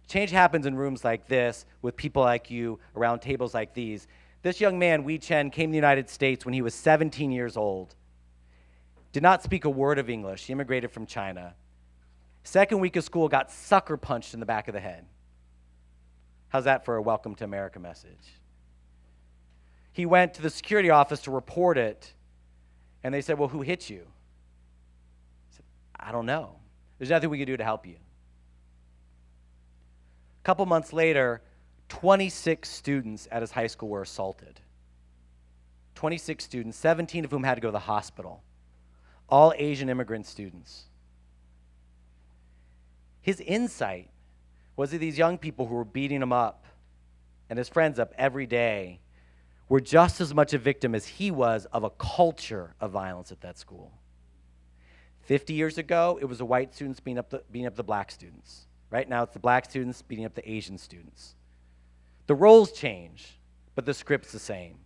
Change happens in rooms like this with people like you around tables like these. This young man, Wei Chen, came to the United States when he was 17 years old. Did not speak a word of English. He immigrated from China. Second week of school, got sucker punched in the back of the head. How's that for a welcome to America message? He went to the security office to report it, and they said, well, who hit you? He said, I don't know. There's nothing we can do to help you. A couple months later, 26 students at his high school were assaulted. 26 students, 17 of whom had to go to the hospital. All Asian immigrant students. His insight was that these young people who were beating him up and his friends up every day were just as much a victim as he was of a culture of violence at that school. 50 years ago, it was the white students beating up the black students. Right now, it's the black students beating up the Asian students. The roles change, but the script's the same.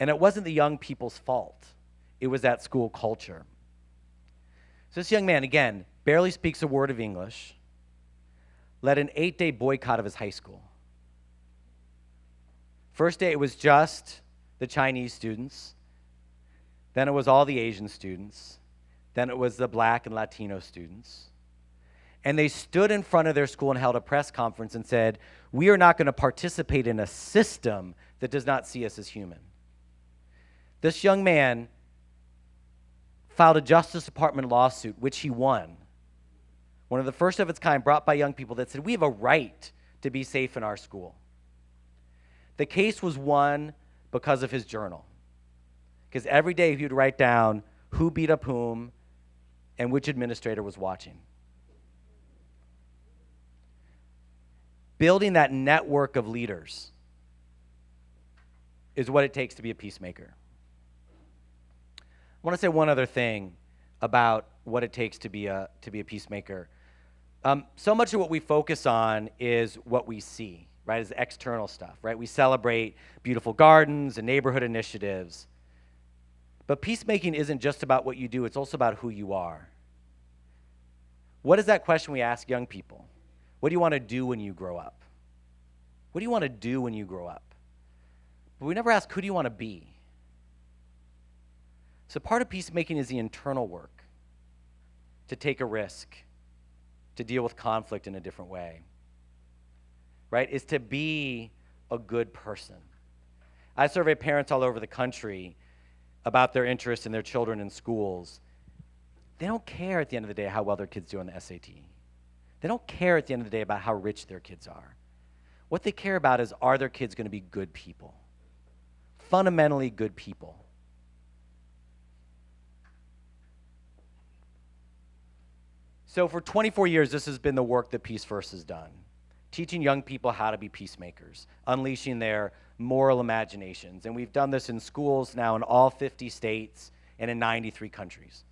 And it wasn't the young people's fault. It was that school culture. So this young man, again, barely speaks a word of English, led an 8-day boycott of his high school. First day, it was just the Chinese students. Then it was all the Asian students. Then it was the black and Latino students. And they stood in front of their school and held a press conference and said, we are not going to participate in a system that does not see us as human. This young man filed a Justice Department lawsuit, which he won. One of the first of its kind brought by young people that said, we have a right to be safe in our school. The case was won because of his journal. Because every day he would write down who beat up whom and which administrator was watching. Building that network of leaders is what it takes to be a peacemaker. I want to say one other thing about what it takes to be a peacemaker. So much of what we focus on is what we see, right, is external stuff, right? We celebrate beautiful gardens and neighborhood initiatives. But peacemaking isn't just about what you do, it's also about who you are. What is that question we ask young people? What do you want to do when you grow up? What do you want to do when you grow up? But we never ask, who do you want to be? So part of peacemaking is the internal work, to take a risk, to deal with conflict in a different way, right? Is to be a good person. I survey parents all over the country about their interest in their children in schools. They don't care at the end of the day how well their kids do on the SAT. They don't care at the end of the day about how rich their kids are. What they care about is, are their kids going to be good people? Fundamentally good people. So for 24 years, this has been the work that Peace First has done. teaching young people how to be peacemakers, unleashing their moral imaginations. And we've done this in schools now in all 50 states and in 93 countries.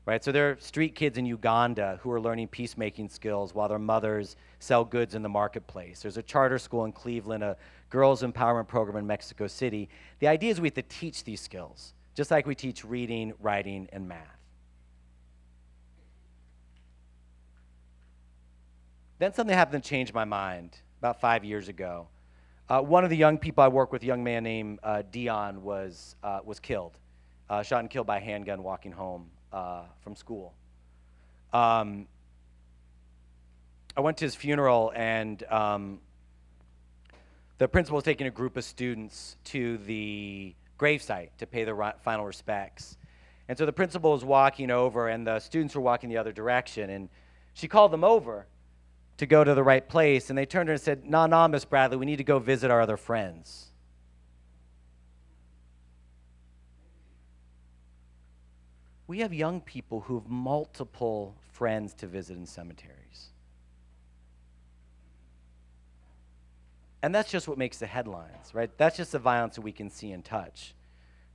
Right? So there are street kids in Uganda who are learning peacemaking skills while their mothers sell goods in the marketplace. There's a charter school in Cleveland, a girls' empowerment program in Mexico City. The idea is we have to teach these skills, just like we teach reading, writing, and math. Then something happened that changed my mind about 5 years ago. One of the young people I work with, a young man named Dion, was killed, shot and killed by a handgun walking home from school. I went to his funeral, and the principal was taking a group of students to the gravesite to pay their final respects. And so the principal was walking over, and the students were walking the other direction, and she called them over to go to the right place, and they turned to her and said, "No, Miss Bradley, we need to go visit our other friends." We have young people who have multiple friends to visit in cemeteries. And that's just what makes the headlines, right? That's just the violence that we can see and touch,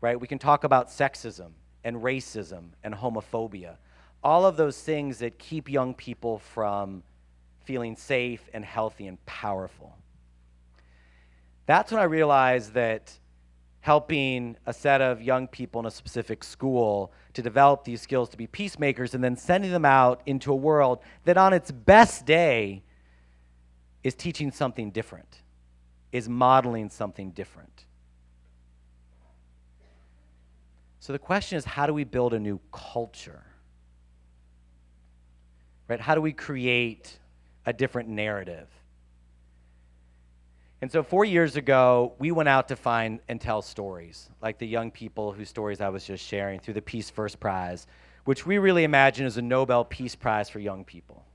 right? We can talk about sexism and racism and homophobia, all of those things that keep young people from feeling safe and healthy and powerful. That's when I realized that helping a set of young people in a specific school to develop these skills to be peacemakers and then sending them out into a world that on its best day is teaching something different, is modeling something different. So the question is, how do we build a new culture? Right? How do we create a different narrative? And so 4 years ago, we went out to find and tell stories, like the young people whose stories I was just sharing through the Peace First Prize, which we really imagine is a Nobel Peace Prize for young people.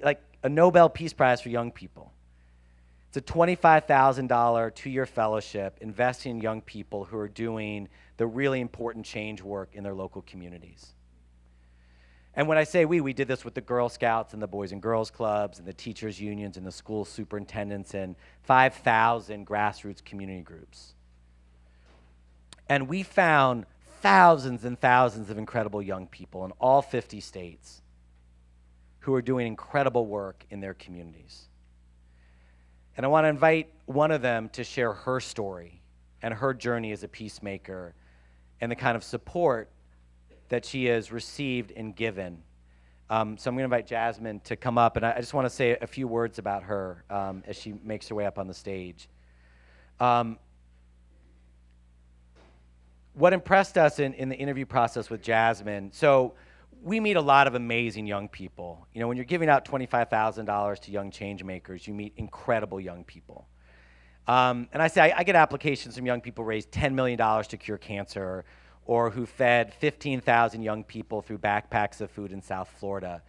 Like a Nobel Peace Prize for young people. It's a $25,000 two-year fellowship investing in young people who are doing the really important change work in their local communities. And when I say we did this with the Girl Scouts and the Boys and Girls Clubs and the teachers' unions and the school superintendents and 5,000 grassroots community groups. And we found thousands and thousands of incredible young people in all 50 states who are doing incredible work in their communities. And I want to invite one of them to share her story and her journey as a peacemaker and the kind of support that she has received and given. So I'm going to invite Jasmine to come up, and I just want to say a few words about her as she makes her way up on the stage. What impressed us in the interview process with Jasmine, so we meet a lot of amazing young people. You know, when you're giving out $25,000 to young change makers, you meet incredible young people. And I say, I get applications from young people who raised $10 million to cure cancer, or who fed 15,000 young people through backpacks of food in South Florida.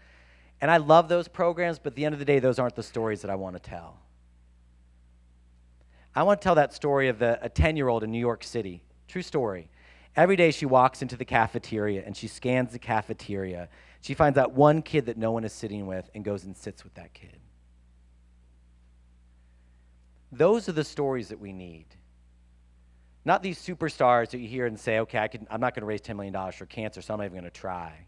And I love those programs, but at the end of the day, those aren't the stories that I want to tell. I want to tell that story of a 10-year-old in New York City. True story. Every day she walks into the cafeteria and she scans the cafeteria. She finds out one kid that no one is sitting with and goes and sits with that kid. Those are the stories that we need. Not these superstars that you hear and say, okay, I'm not going to raise $10 million for cancer, so I'm not even going to try.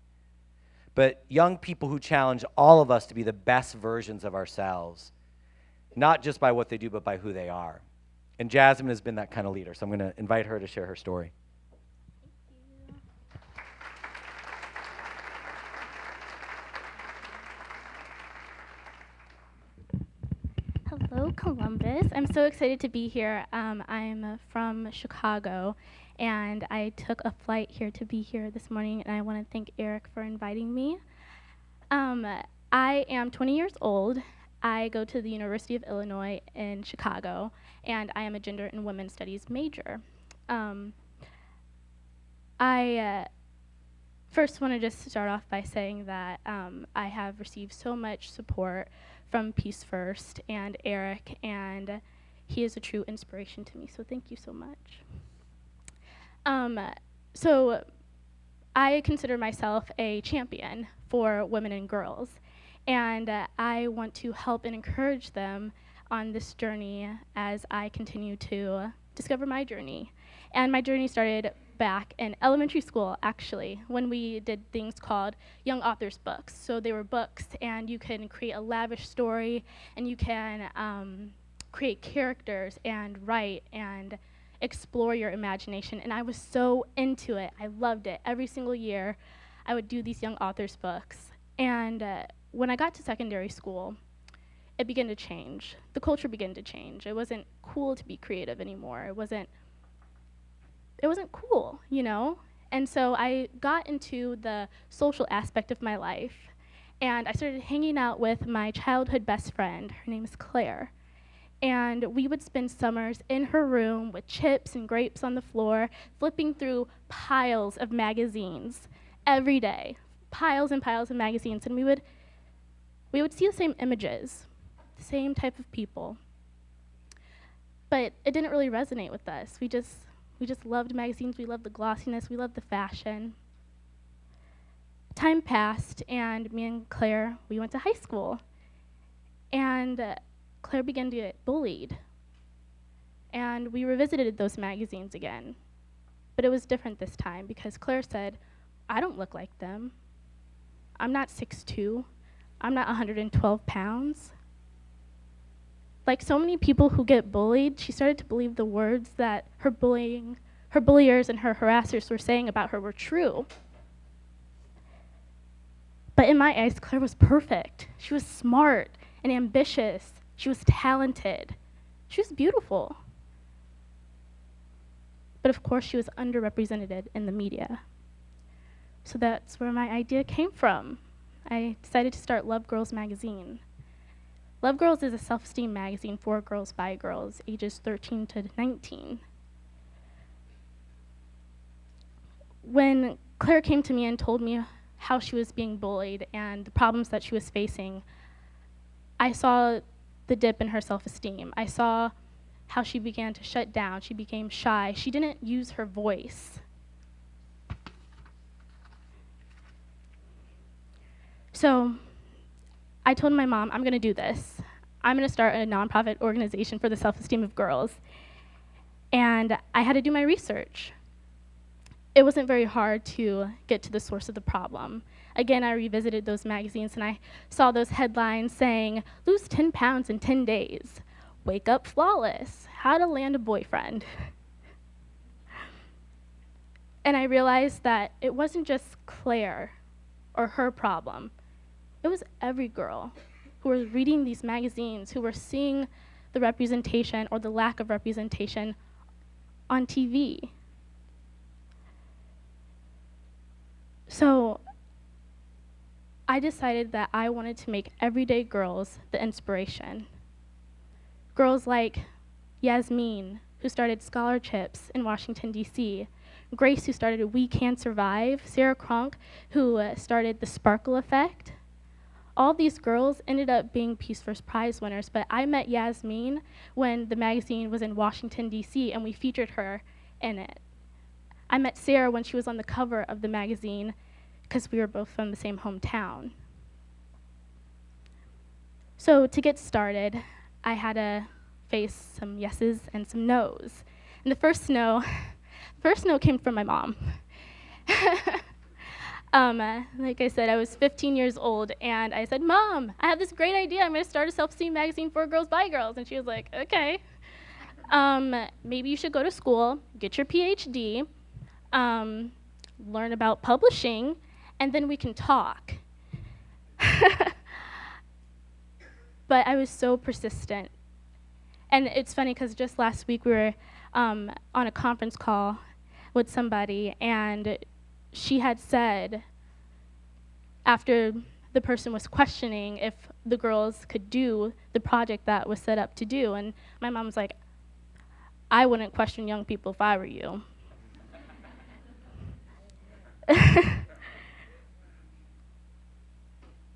But young people who challenge all of us to be the best versions of ourselves, not just by what they do, but by who they are. And Jasmine has been that kind of leader, so I'm going to invite her to share her story. Hello, Columbus. I'm so excited to be here. I'm from Chicago, and I took a flight here to be here this morning, and I want to thank Eric for inviting me. I am 20 years old. I go to the University of Illinois in Chicago, and I am a gender and women's studies major. I first want to just start off by saying that I have received so much support from Peace First and Eric, and he is a true inspiration to me, so thank you so much. So I consider myself a champion for women and girls, And I want to help and encourage them on this journey as I continue to discover my journey. And my journey started back in elementary school, actually, when we did things called Young Authors Books. So they were books, and you can create a lavish story, and you can create characters and write and explore your imagination. And I was so into it. I loved it. Every single year, I would do these Young Authors Books. And when I got to secondary school, it began to change. The culture began to change. It wasn't cool to be creative anymore. It wasn't cool, you know? And so I got into the social aspect of my life, and I started hanging out with my childhood best friend. Her name is Claire. And we would spend summers in her room with chips and grapes on the floor, flipping through piles of magazines every day, piles and piles of magazines. And we would see the same images, the same type of people. But it didn't really resonate with us. We just loved magazines. We loved the glossiness. We loved the fashion. Time passed, and me and Claire, we went to high school. And Claire began to get bullied. And we revisited those magazines again. But it was different this time because Claire said, I don't look like them. I'm not 6'2". I'm not 112 pounds. Like so many people who get bullied, she started to believe the words that her bulliers and her harassers were saying about her were true. But in my eyes, Claire was perfect. She was smart and ambitious. She was talented. She was beautiful. But of course, she was underrepresented in the media. So that's where my idea came from. I decided to start Love Girls magazine. Love Girls is a self-esteem magazine for girls by girls, ages 13 to 19. When Claire came to me and told me how she was being bullied and the problems that she was facing, I saw the dip in her self-esteem. I saw how she began to shut down. She became shy. She didn't use her voice. So I told my mom, I'm going to do this. I'm going to start a nonprofit organization for the self-esteem of girls. And I had to do my research. It wasn't very hard to get to the source of the problem. Again, I revisited those magazines and I saw those headlines saying, lose 10 pounds in 10 days, wake up flawless, how to land a boyfriend. And I realized that it wasn't just Claire or her problem. It was every girl who was reading these magazines, who were seeing the representation or the lack of representation on TV. So I decided that I wanted to make everyday girls the inspiration. Girls like Yasmin, who started scholarships in Washington, D.C., Grace, who started We Can Survive, Sarah Cronk, who started the Sparkle Effect. All these girls ended up being Peace First Prize winners, but I met Yasmin when the magazine was in Washington, D.C., and we featured her in it. I met Sarah when she was on the cover of the magazine because we were both from the same hometown. So to get started, I had to face some yeses and some nos. And the first no came from my mom. Like I said, I was 15 years old, and I said, Mom, I have this great idea. I'm going to start a self-esteem magazine for girls by girls. And she was like, okay. Maybe you should go to school, get your PhD, learn about publishing, and then we can talk. But I was so persistent. And it's funny because just last week we were on a conference call with somebody, and she had said, after the person was questioning if the girls could do the project that was set up to do, and my mom was like, I wouldn't question young people if I were you.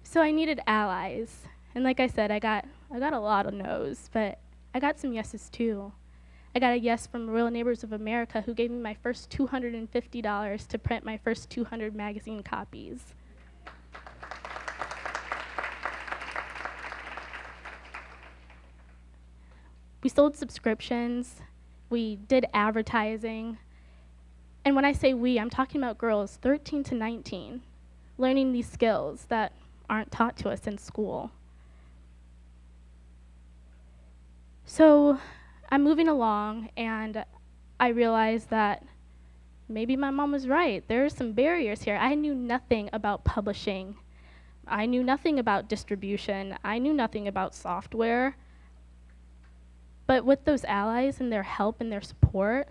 So I needed allies. And like I said, I got a lot of no's, but I got some yeses too. I got a yes from Real Neighbors of America, who gave me my first $250 to print my first 200 magazine copies. We sold subscriptions. We did advertising. And when I say we, I'm talking about girls 13 to 19, learning these skills that aren't taught to us in school. So I'm moving along, and I realized that maybe my mom was right. There are some barriers here. I knew nothing about publishing. I knew nothing about distribution. I knew nothing about software. But with those allies and their help and their support,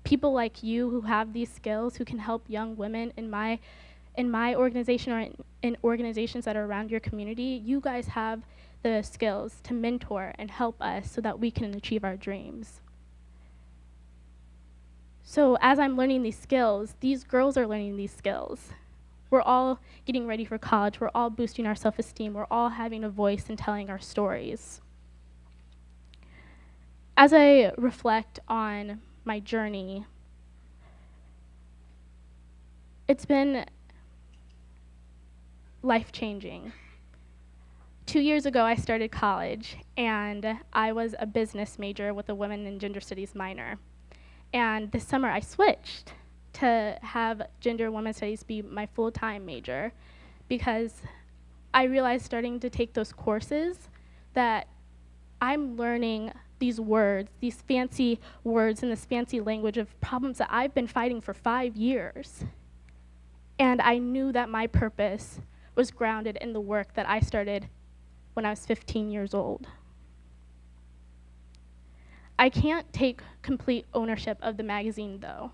people like you who have these skills, who can help young women in my organization or in organizations that are around your community, you guys have the skills to mentor and help us so that we can achieve our dreams. So as I'm learning these skills, these girls are learning these skills. We're all getting ready for college. We're all boosting our self-esteem. We're all having a voice and telling our stories. As I reflect on my journey, it's been life-changing. 2 years ago, I started college, and I was a business major with a women and gender studies minor. And this summer, I switched to have gender and women's studies be my full-time major because I realized starting to take those courses that I'm learning these words, these fancy words and this fancy language of problems that I've been fighting for 5 years. And I knew that my purpose was grounded in the work that I started when I was 15 years old. I can't take complete ownership of the magazine, though.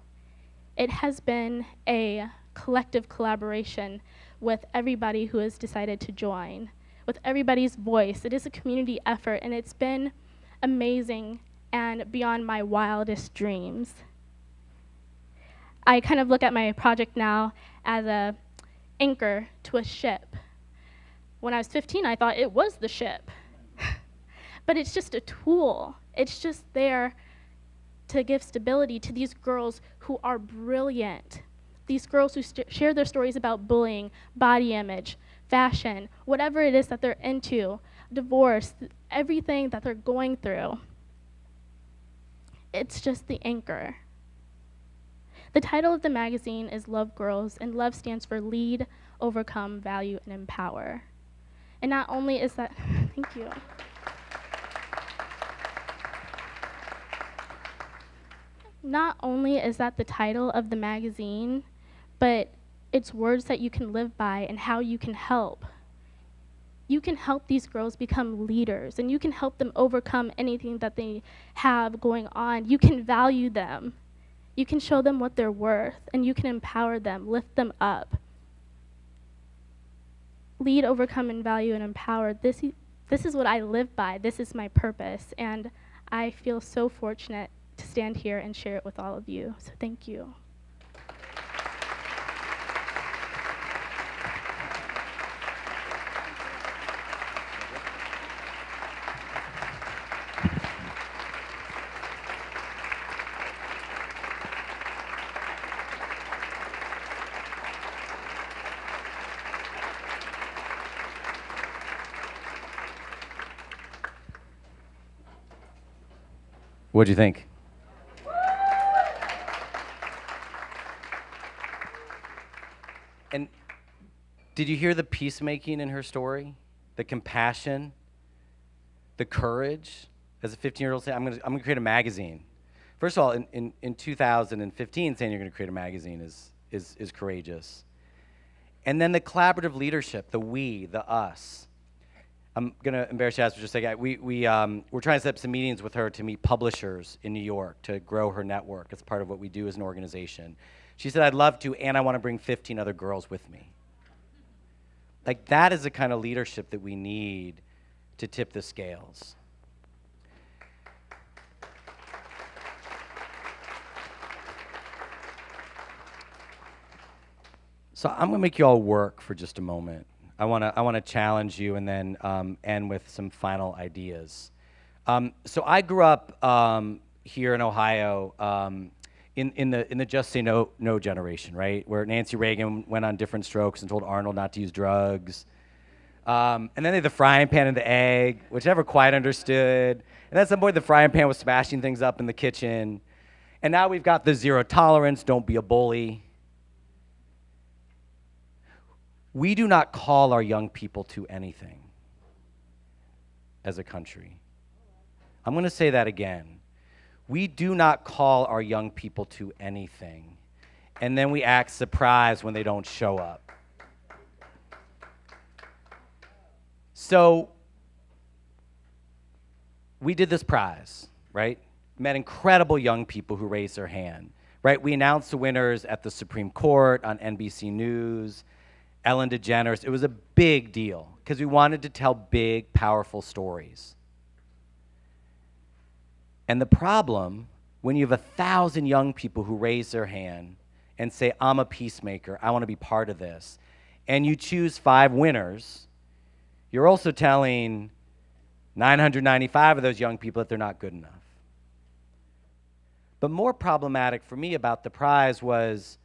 It has been a collective collaboration with everybody who has decided to join, with everybody's voice. It is a community effort, and it's been amazing and beyond my wildest dreams. I kind of look at my project now as an anchor to a ship. When I was 15, I thought it was the ship. But it's just a tool. It's just there to give stability to these girls who are brilliant. These girls who share their stories about bullying, body image, fashion, whatever it is that they're into, divorce, everything that they're going through. It's just the anchor. The title of the magazine is Love Girls, and love stands for lead, overcome, value, and empower. And not only is that, thank you. Not only is that the title of the magazine, but it's words that you can live by and how you can help. You can help these girls become leaders, and you can help them overcome anything that they have going on. You can value them. You can show them what they're worth, and you can empower them, lift them up. Lead, overcome, and value, and empower. This is what I live by. This is my purpose, and I feel so fortunate to stand here and share it with all of you. So thank you. What'd you think? And did you hear the peacemaking in her story? The compassion, the courage? As a 15-year-old saying, I'm gonna create a magazine. First of all, in 2015, saying you're gonna create a magazine is courageous. And then the collaborative leadership, the we, the us. I'm gonna embarrass you for just a second. We're trying to set up some meetings with her to meet publishers in New York to grow her network. It's part of what we do as an organization. She said, I'd love to, and I want to bring 15 other girls with me. Like, that is the kind of leadership that we need to tip the scales. So I'm gonna make you all work for just a moment. I wanna challenge you and then end with some final ideas. So I grew up here in Ohio in the Just Say No generation, right? Where Nancy Reagan went on different strokes and told Arnold not to use drugs. And then they had the frying pan and the egg, which I never quite understood. And then at some point, the frying pan was smashing things up in the kitchen. And now we've got the zero tolerance, don't be a bully. We do not call our young people to anything as a country. I'm going to say that again. We do not call our young people to anything, and then we act surprised when they don't show up. So we did this prize, right? Met incredible young people who raised their hand, right? We announced the winners at the Supreme Court, on NBC News, Ellen DeGeneres. It was a big deal because we wanted to tell big, powerful stories. And the problem, when you have 1,000 young people who raise their hand and say, I'm a peacemaker, I want to be part of this, and you choose 5 winners, you're also telling 995 of those young people that they're not good enough. But more problematic for me about the prize was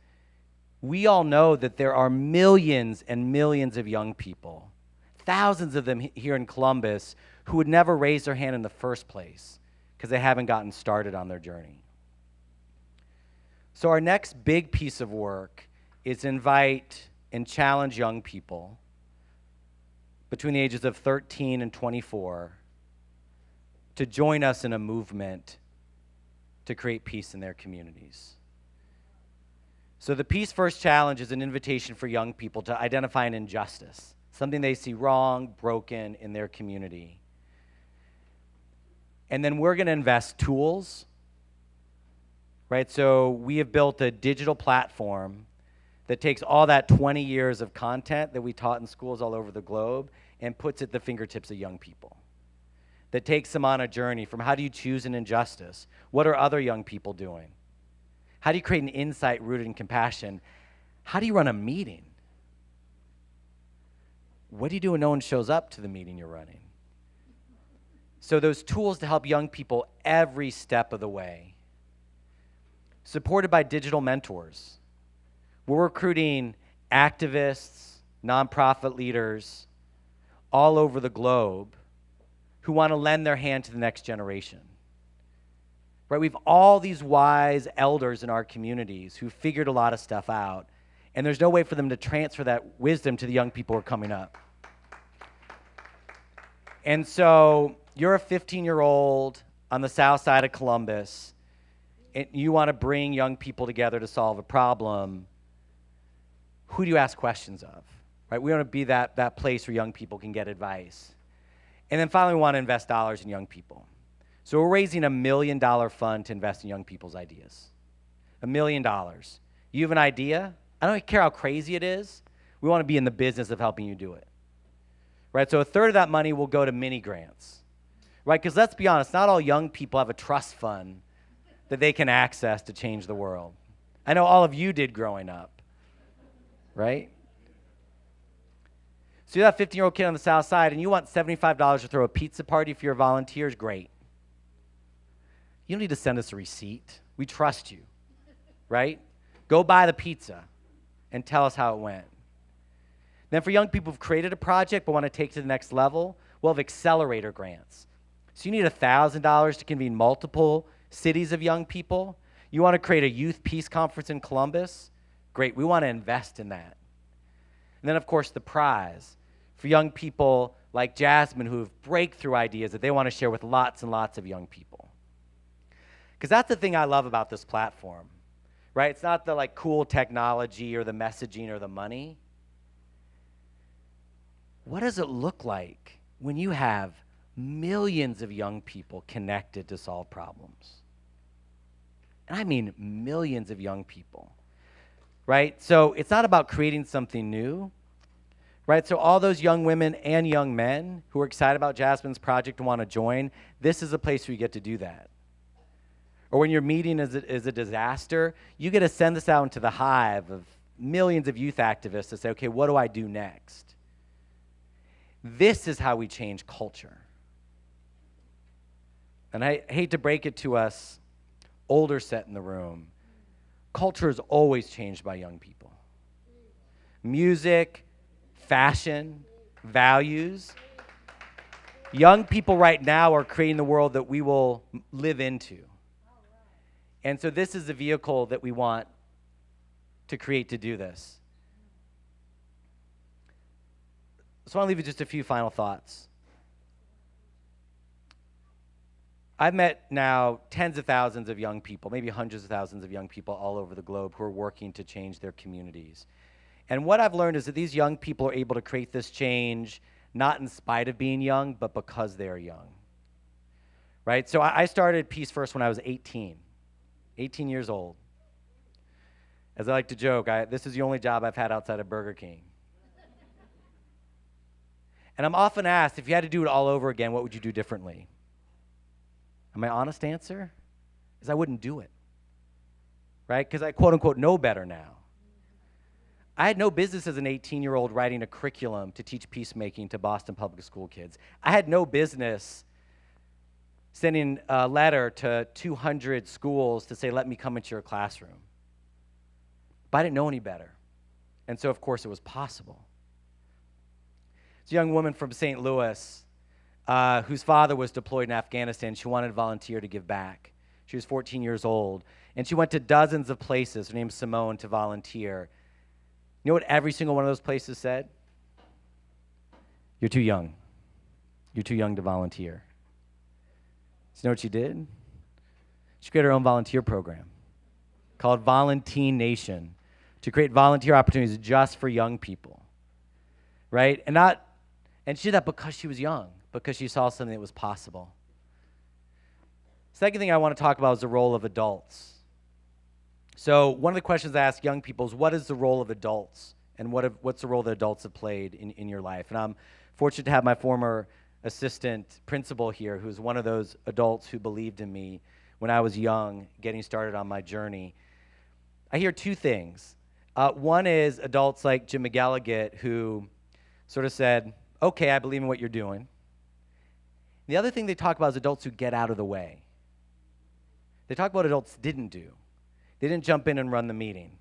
we all know that there are millions and millions of young people, thousands of them here in Columbus, who would never raise their hand in the first place because they haven't gotten started on their journey. So our next big piece of work is invite and challenge young people between the ages of 13 and 24 to join us in a movement to create peace in their communities. So the Peace First Challenge is an invitation for young people to identify an injustice, something they see wrong, broken in their community. And then we're going to invest tools, right? So we have built a digital platform that takes all that 20 years of content that we taught in schools all over the globe and puts it at the fingertips of young people. That takes them on a journey from how do you choose an injustice? What are other young people doing? How do you create an insight rooted in compassion? How do you run a meeting? What do you do when no one shows up to the meeting you're running? So those tools to help young people every step of the way. Supported by digital mentors. We're recruiting activists, nonprofit leaders all over the globe who want to lend their hand to the next generation. Right? We have all these wise elders in our communities who figured a lot of stuff out, and there's no way for them to transfer that wisdom to the young people who are coming up. And so you're a 15-year-old on the south side of Columbus, and you want to bring young people together to solve a problem. Who do you ask questions of? Right? We want to be that place where young people can get advice. And then finally, we want to invest dollars in young people. So we're raising $1 million fund to invest in young people's ideas. $1 million. You have an idea? I don't care how crazy it is. We want to be in the business of helping you do it. Right? So a third of that money will go to mini grants. Right? Because let's be honest, not all young people have a trust fund that they can access to change the world. I know all of you did growing up. Right? So you're that 15-year-old kid on the south side and you want $75 to throw a pizza party for your volunteers, great. You don't need to send us a receipt. We trust you, right? Go buy the pizza and tell us how it went. Then for young people who've created a project but want to take it to the next level, we'll have accelerator grants. So you need $1,000 to convene multiple cities of young people. You want to create a youth peace conference in Columbus? Great, we want to invest in that. And then, of course, the prize for young people like Jasmine who have breakthrough ideas that they want to share with lots and lots of young people. Because that's the thing I love about this platform, right? It's not the cool technology or the messaging or the money. What does it look like when you have millions of young people connected to solve problems? And I mean millions of young people, right? So it's not about creating something new, right? So all those young women and young men who are excited about Jasmine's project and want to join, this is a place where you get to do that. Or when your meeting is a disaster, you get to send this out into the hive of millions of youth activists to say, okay, what do I do next? This is how we change culture. And I hate to break it to us, older set in the room, culture is always changed by young people. Music, fashion, values. Young people right now are creating the world that we will live into. And so this is the vehicle that we want to create to do this. So I want to leave you just a few final thoughts. I've met now tens of thousands of young people, maybe hundreds of thousands of young people all over the globe who are working to change their communities. And what I've learned is that these young people are able to create this change not in spite of being young, but because they are young. Right? So I started Peace First when I was 18 years old. As I like to joke, this is the only job I've had outside of Burger King. And I'm often asked, if you had to do it all over again, what would you do differently? And my honest answer is I wouldn't do it, right? Because I quote unquote know better now. I had no business as an 18-year-old writing a curriculum to teach peacemaking to Boston public school kids. I had no business sending a letter to 200 schools to say, let me come into your classroom. But I didn't know any better. And so, of course, it was possible. It's a young woman from St. Louis whose father was deployed in Afghanistan. She wanted to volunteer to give back. She was 14 years old, and she went to dozens of places, her name's Simone, to volunteer. You know what every single one of those places said? You're too young. You're too young to volunteer. So you know what she did? She created her own volunteer program called Volunteen Nation to create volunteer opportunities just for young people, right? And she did that because she was young, because she saw something that was possible. Second thing I want to talk about is the role of adults. So one of the questions I ask young people is, what is the role of adults? And what's the role that adults have played in your life? And I'm fortunate to have my former assistant principal here, who's one of those adults who believed in me when I was young, getting started on my journey. I hear two things. One is adults like Jim McGilligan, who sort of said, okay, I believe in what you're doing. The other thing they talk about is adults who get out of the way. They talk about adults didn't do. They didn't jump in and run the meeting.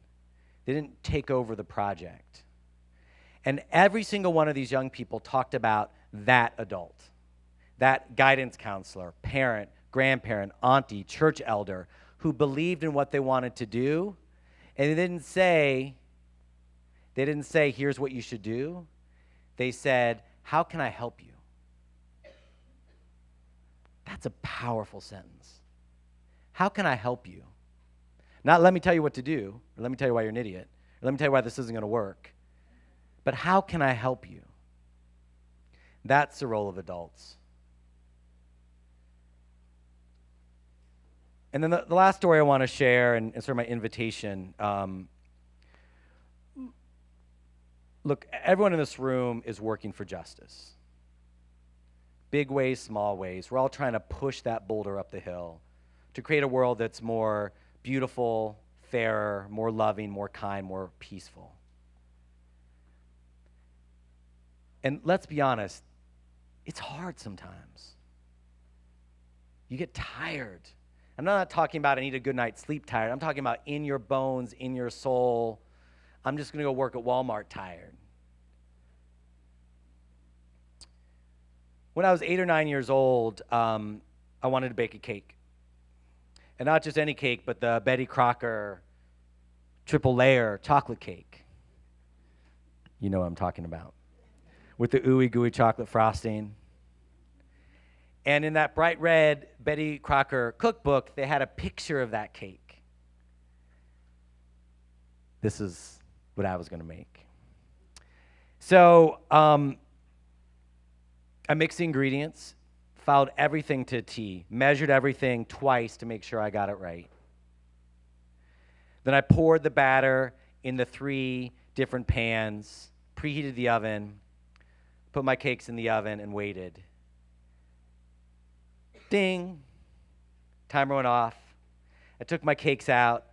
They didn't take over the project. And every single one of these young people talked about that adult, that guidance counselor, parent, grandparent, auntie, church elder, who believed in what they wanted to do, and they didn't say, here's what you should do. They said, how can I help you? That's a powerful sentence. How can I help you? Not let me tell you what to do, or let me tell you why you're an idiot, or let me tell you why this isn't going to work, but how can I help you? That's the role of adults. And then the last story I want to share, and sort of my invitation, look, everyone in this room is working for justice. Big ways, small ways. We're all trying to push that boulder up the hill to create a world that's more beautiful, fairer, more loving, more kind, more peaceful. And let's be honest, it's hard sometimes. You get tired. I'm not talking about I need a good night's sleep tired. I'm talking about in your bones, in your soul. I'm just going to go work at Walmart tired. When I was 8 or 9 years old, I wanted to bake a cake. And not just any cake, but the Betty Crocker triple layer chocolate cake. You know what I'm talking about. With the ooey gooey chocolate frosting. And in that bright red Betty Crocker cookbook, they had a picture of that cake. This is what I was going to make. So I mixed the ingredients, followed everything to a T, measured everything twice to make sure I got it right. Then I poured the batter in the 3 different pans, preheated the oven, put my cakes in the oven, and waited. Ding, timer went off. I took my cakes out,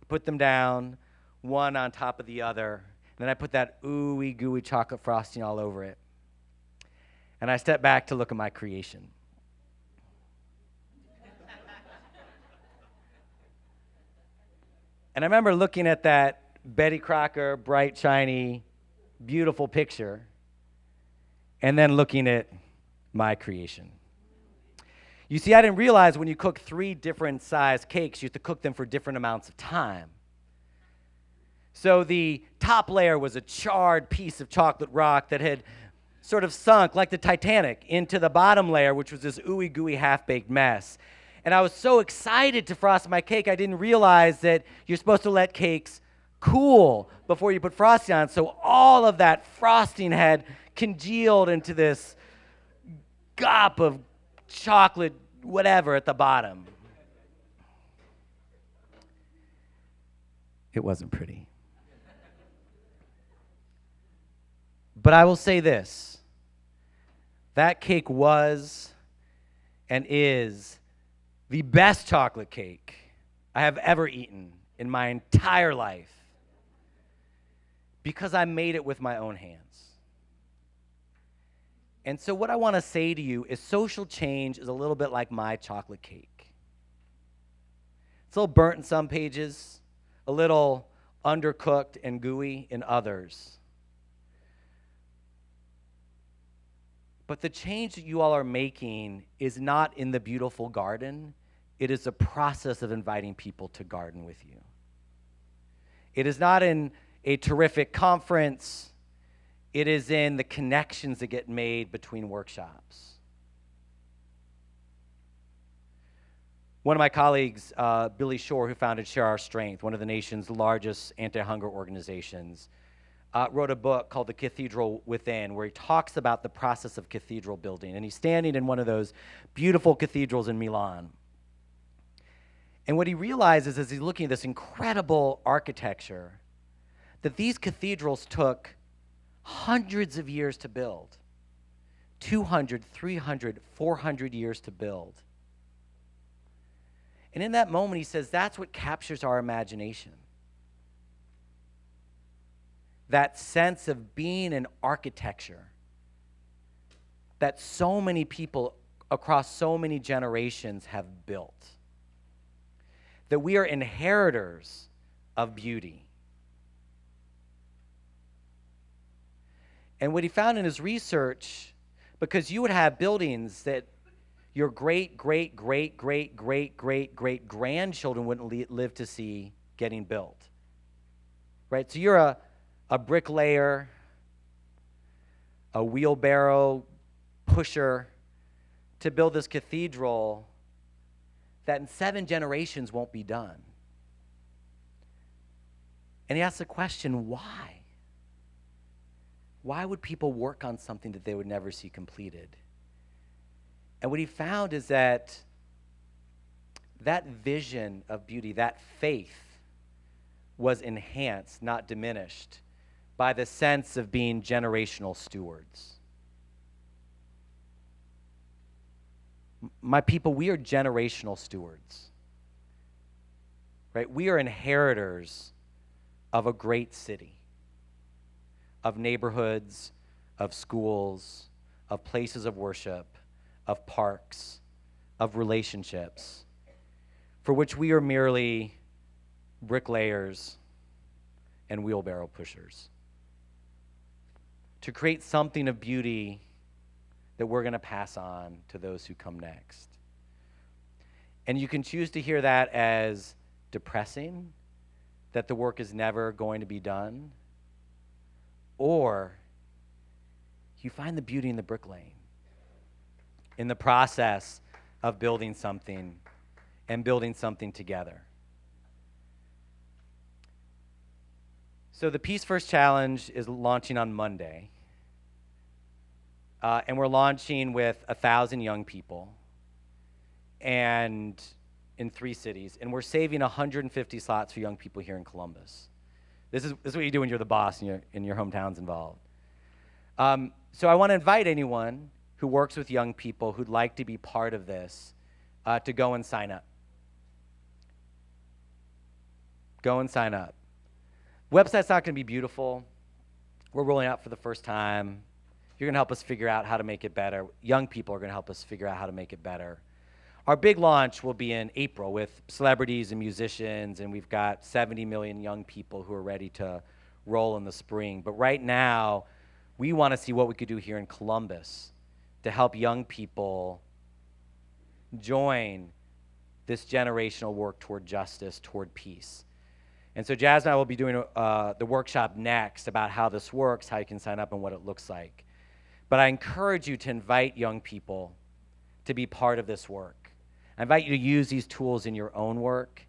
put them down, one on top of the other, and then I put that ooey gooey chocolate frosting all over it. And I stepped back to look at my creation. And I remember looking at that Betty Crocker, bright, shiny, beautiful picture, and then looking at my creation. You see, I didn't realize when you cook 3 different size cakes, you have to cook them for different amounts of time. So the top layer was a charred piece of chocolate rock that had sort of sunk, like the Titanic, into the bottom layer, which was this ooey gooey half-baked mess. And I was so excited to frost my cake, I didn't realize that you're supposed to let cakes cool before you put frosting on. So all of that frosting had congealed into this gop of chocolate whatever at the bottom. It wasn't pretty. But I will say this, that cake was and is the best chocolate cake I have ever eaten in my entire life because I made it with my own hands. And so what I want to say to you is social change is a little bit like my chocolate cake. It's a little burnt in some pages, a little undercooked and gooey in others. But the change that you all are making is not in the beautiful garden. It is a process of inviting people to garden with you. It is not in a terrific conference. It is in the connections that get made between workshops. One of my colleagues, Billy Shore, who founded Share Our Strength, one of the nation's largest anti-hunger organizations, wrote a book called The Cathedral Within, where he talks about the process of cathedral building. And he's standing in one of those beautiful cathedrals in Milan. And what he realizes as he's looking at this incredible architecture, that these cathedrals took hundreds of years to build, 200, 300, 400 years to build. And in that moment, he says, that's what captures our imagination. That sense of being an architecture that so many people across so many generations have built. That we are inheritors of beauty. And what he found in his research, because you would have buildings that your great-great-great-great-great-great-great-grandchildren wouldn't live to see getting built. Right? So you're a bricklayer, a wheelbarrow pusher to build this cathedral that in 7 generations won't be done. And he asks the question, why? Why would people work on something that they would never see completed? And what he found is that that vision of beauty, that faith, was enhanced, not diminished, by the sense of being generational stewards. My people, we are generational stewards. Right? We are inheritors of a great city, of neighborhoods, of schools, of places of worship, of parks, of relationships, for which we are merely bricklayers and wheelbarrow pushers. To create something of beauty that we're going to pass on to those who come next. And you can choose to hear that as depressing, that the work is never going to be done, or you find the beauty in the bricklaying, in the process of building something and building something together. So the Peace First Challenge is launching on Monday. And we're launching with 1,000 young people and in 3 cities. And we're saving 150 slots for young people here in Columbus. This is what you do when you're the boss and your hometown's involved. So I want to invite anyone who works with young people who'd like to be part of this to go and sign up. Go and sign up. Website's not going to be beautiful. We're rolling out for the first time. You're going to help us figure out how to make it better. Young people are going to help us figure out how to make it better. Our big launch will be in April with celebrities and musicians, and we've got 70 million young people who are ready to roll in the spring. But right now, We want to see what we could do here in Columbus to help young people join this generational work toward justice, toward peace. And so Jasmine and I will be doing the workshop next about how this works, how you can sign up, and what it looks like. But I encourage you to invite young people to be part of this work. I invite you to use these tools in your own work.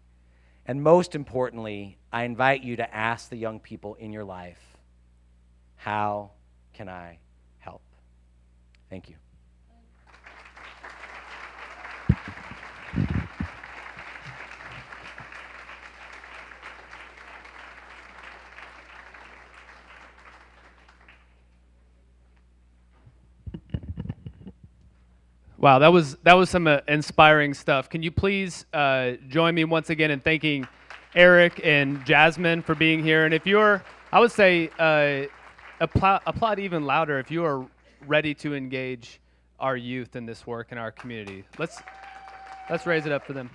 And most importantly, I invite you to ask the young people in your life, how can I help? Thank you. Wow, that was some inspiring stuff. Can you please join me once again in thanking Eric and Jasmine for being here? And if you're, I would say, applaud even louder if you are ready to engage our youth in this work in our community. Let's raise it up for them.